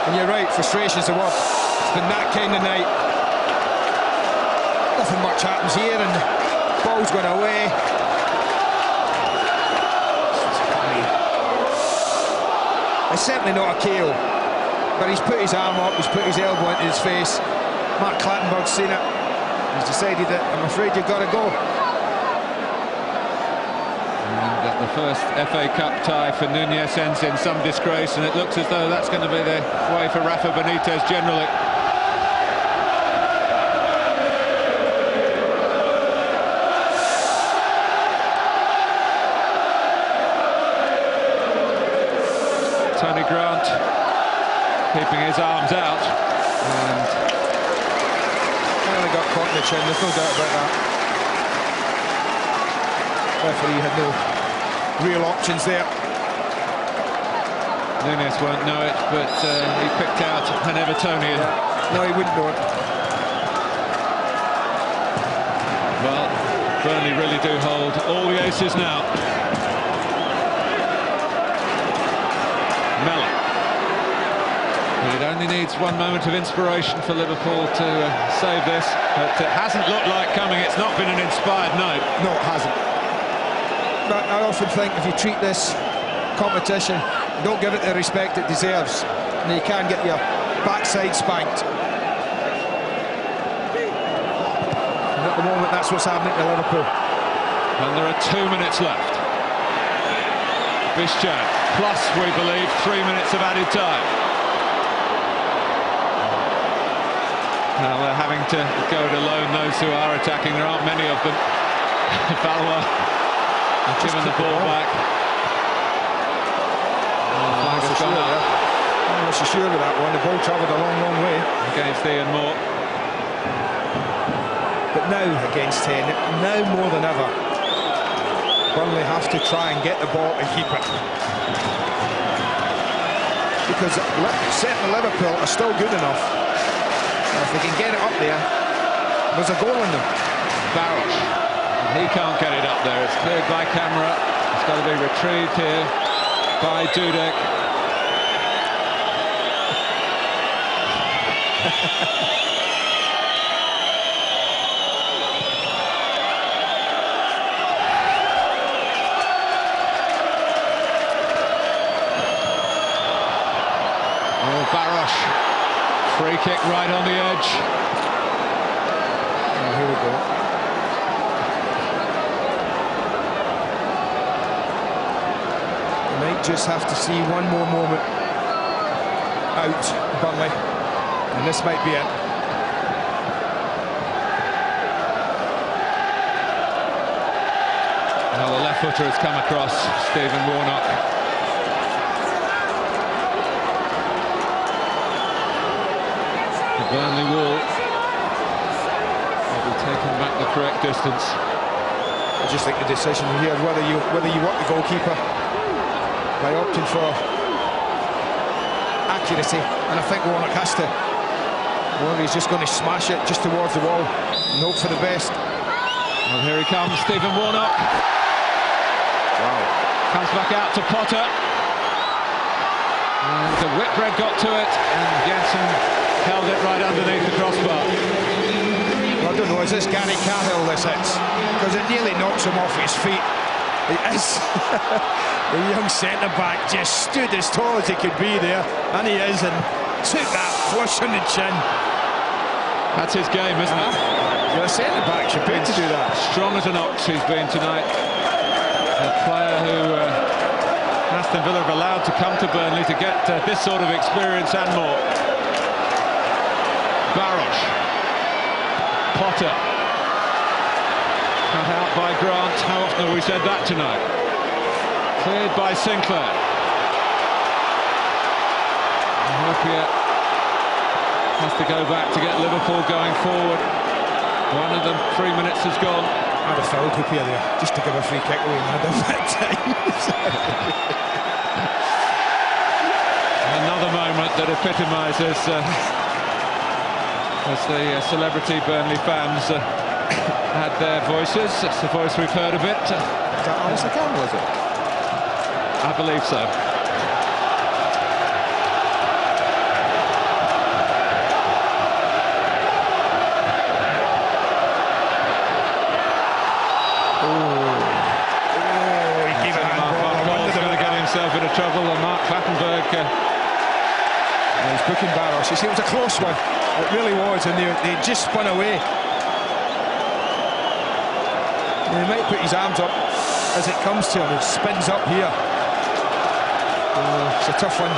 And you're right, frustration's the word. It's been that kind of night. Nothing much happens here, and the ball's going away. It's certainly not a KO, but he's put his arm up, he's put his elbow into his face. Mark Clattenburg's seen it. He's decided that, I'm afraid you've got to go.
And the first FA Cup tie for Núñez ends in some disgrace, and it looks as though that's going to be the way for Rafael Benítez generally. Tony Grant keeping his arms out, and
they got caught in the chin, there's no doubt about that. Referee had no real options there.
Núñez won't know it, but he picked out an Evertonian.
Yeah. No, he wouldn't know it.
Well, Burnley really do hold all the aces now. Mellor. It only needs one moment of inspiration for Liverpool to save this, but it hasn't looked like coming. It's not been an inspired night.
No, it hasn't. But I often think if you treat this competition, don't give it the respect it deserves, and you can get your backside spanked. And at the moment, that's what's happening to Liverpool.
And there are 2 minutes left. Biscan, plus, we believe, 3 minutes of added time. Now they're having to go it alone, those who are attacking. There aren't many of them. Valois giving the ball back.
I'm not so sure of that one. The ball travelled a long, long way.
Against Ian Moore.
But now against 10, now more than ever, Burnley have to try and get the ball to Hyypiä. Because certainly Liverpool are still good enough. And if they can get it up there, there's a goal in them.
Baroš. He can't get it up there. It's cleared by Camara. It's got to be retrieved here by Dudek. Oh, Baroš. Free kick right on the edge.
Oh, here we go. They might just have to see one more moment out, Burnley, and this might be it.
Well, the left footer has come across Stephen Warnock. The Burnley wall will be taking back the correct distance.
I just think the decision here, whether you want the goalkeeper by opting for accuracy, and I think Warnock has to, or he's just going to smash it just towards the wall and hope for the best.
Well, here he comes, Stephen Warnock.
Wow.
Comes back out to Potter. And the Whitbread got to it, and Jensen held it right underneath the crossbar.
Well, I don't know, is this Gary Cahill this hits? Because it nearly knocks him off his feet. It is. The young centre-back just stood as tall as he could be there, and he is, and took that flush on the chin.
That's his game, isn't it?
Well, a centre-back should be able to do that.
Strong as an ox he's been tonight. A player who Aston Villa have allowed to come to Burnley to get this sort of experience and more. Baroš. Potter. often have we said that tonight. Cleared by Sinclair. Hyypiä has to go back to get Liverpool going forward. One of them, 3 minutes has gone.
I'd have fouled Hyypiä there, just to give a free kick away, and that time.
Another moment that epitomises as the celebrity Burnley fans had their voices. That's the voice we've heard a bit.
Was that Alistair Campbell, was it?
I believe so. Bit of trouble, and Mark Clattenburg
he's booking Baroš. You see, it was a close one, it really was, and they just spun away. And he might put his arms up as it comes to him. It spins up here. It's a tough one.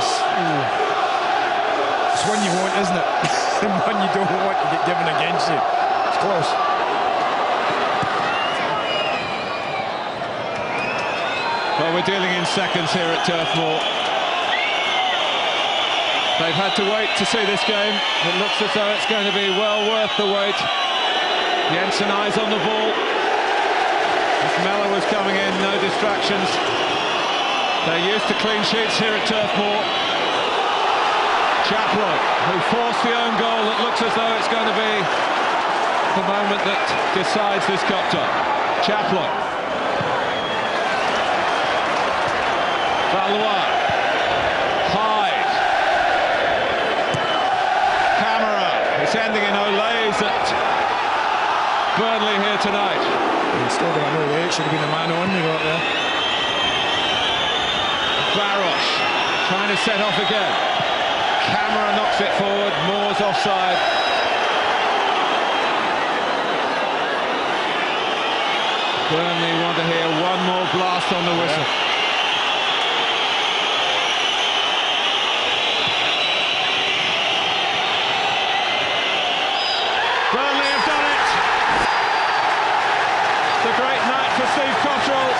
It's one you want, isn't it? And one you don't want to get given against you. It's close.
Well, we're dealing in seconds here at Turf Moor. They've had to wait to see this game. It looks as though it's going to be well worth the wait. Jensen eyes on the ball. Mellor was coming in, no distractions. They're used to clean sheets here at Turf Moor. Chaplow, who forced the own goal that looks as though it's going to be the moment that decides this cup-top. Chaplow. Valois, Hyde, Camara. It's ending in Olays at Burnley here tonight.
Instead of an Olay, it should have been a man on they got there.
Baroš trying to set off again. Camara knocks it forward. Moor's offside. Burnley want to hear one more blast on the whistle. Yeah. Cotterill.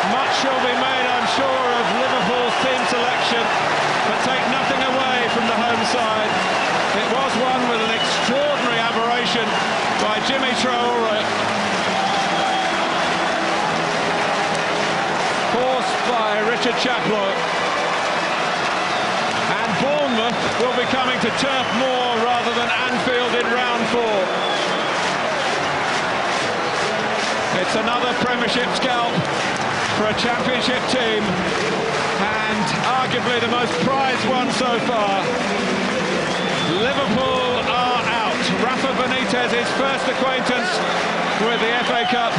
Much shall be made, I'm sure, of Liverpool's team selection, but take nothing away from the home side. It was one with an extraordinary aberration by Djimi Traoré, forced by Richard Chaplow. And Bournemouth will be coming to Turf Moor rather than Anfield in round 4. It's another Premiership scalp for a Championship team, and arguably the most prized one so far. Liverpool are out. Rafael Benítez, his first acquaintance with the FA Cup,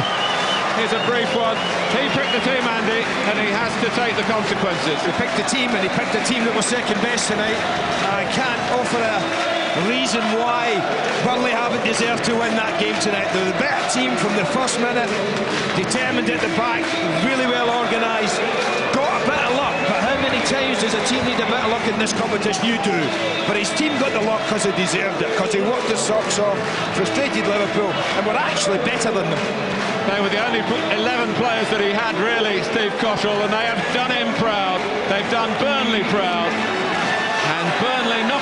is a brief one. He picked the team, Andy, and he has to take the consequences.
He picked the team, and he picked the team that was second best tonight. I can't offer a reason why Burnley haven't deserved to win that game tonight. They're the better team from the first minute, determined at the back, really well organised, got a bit of luck, but how many times does a team need a bit of luck in this competition? You do. But his team got the luck because they deserved it, because they worked their socks off, frustrated Liverpool, and were actually better than them.
They were the only 11 players that he had, really, Steve Cotterill, and they have done him proud. They've done Burnley proud, and Burnley not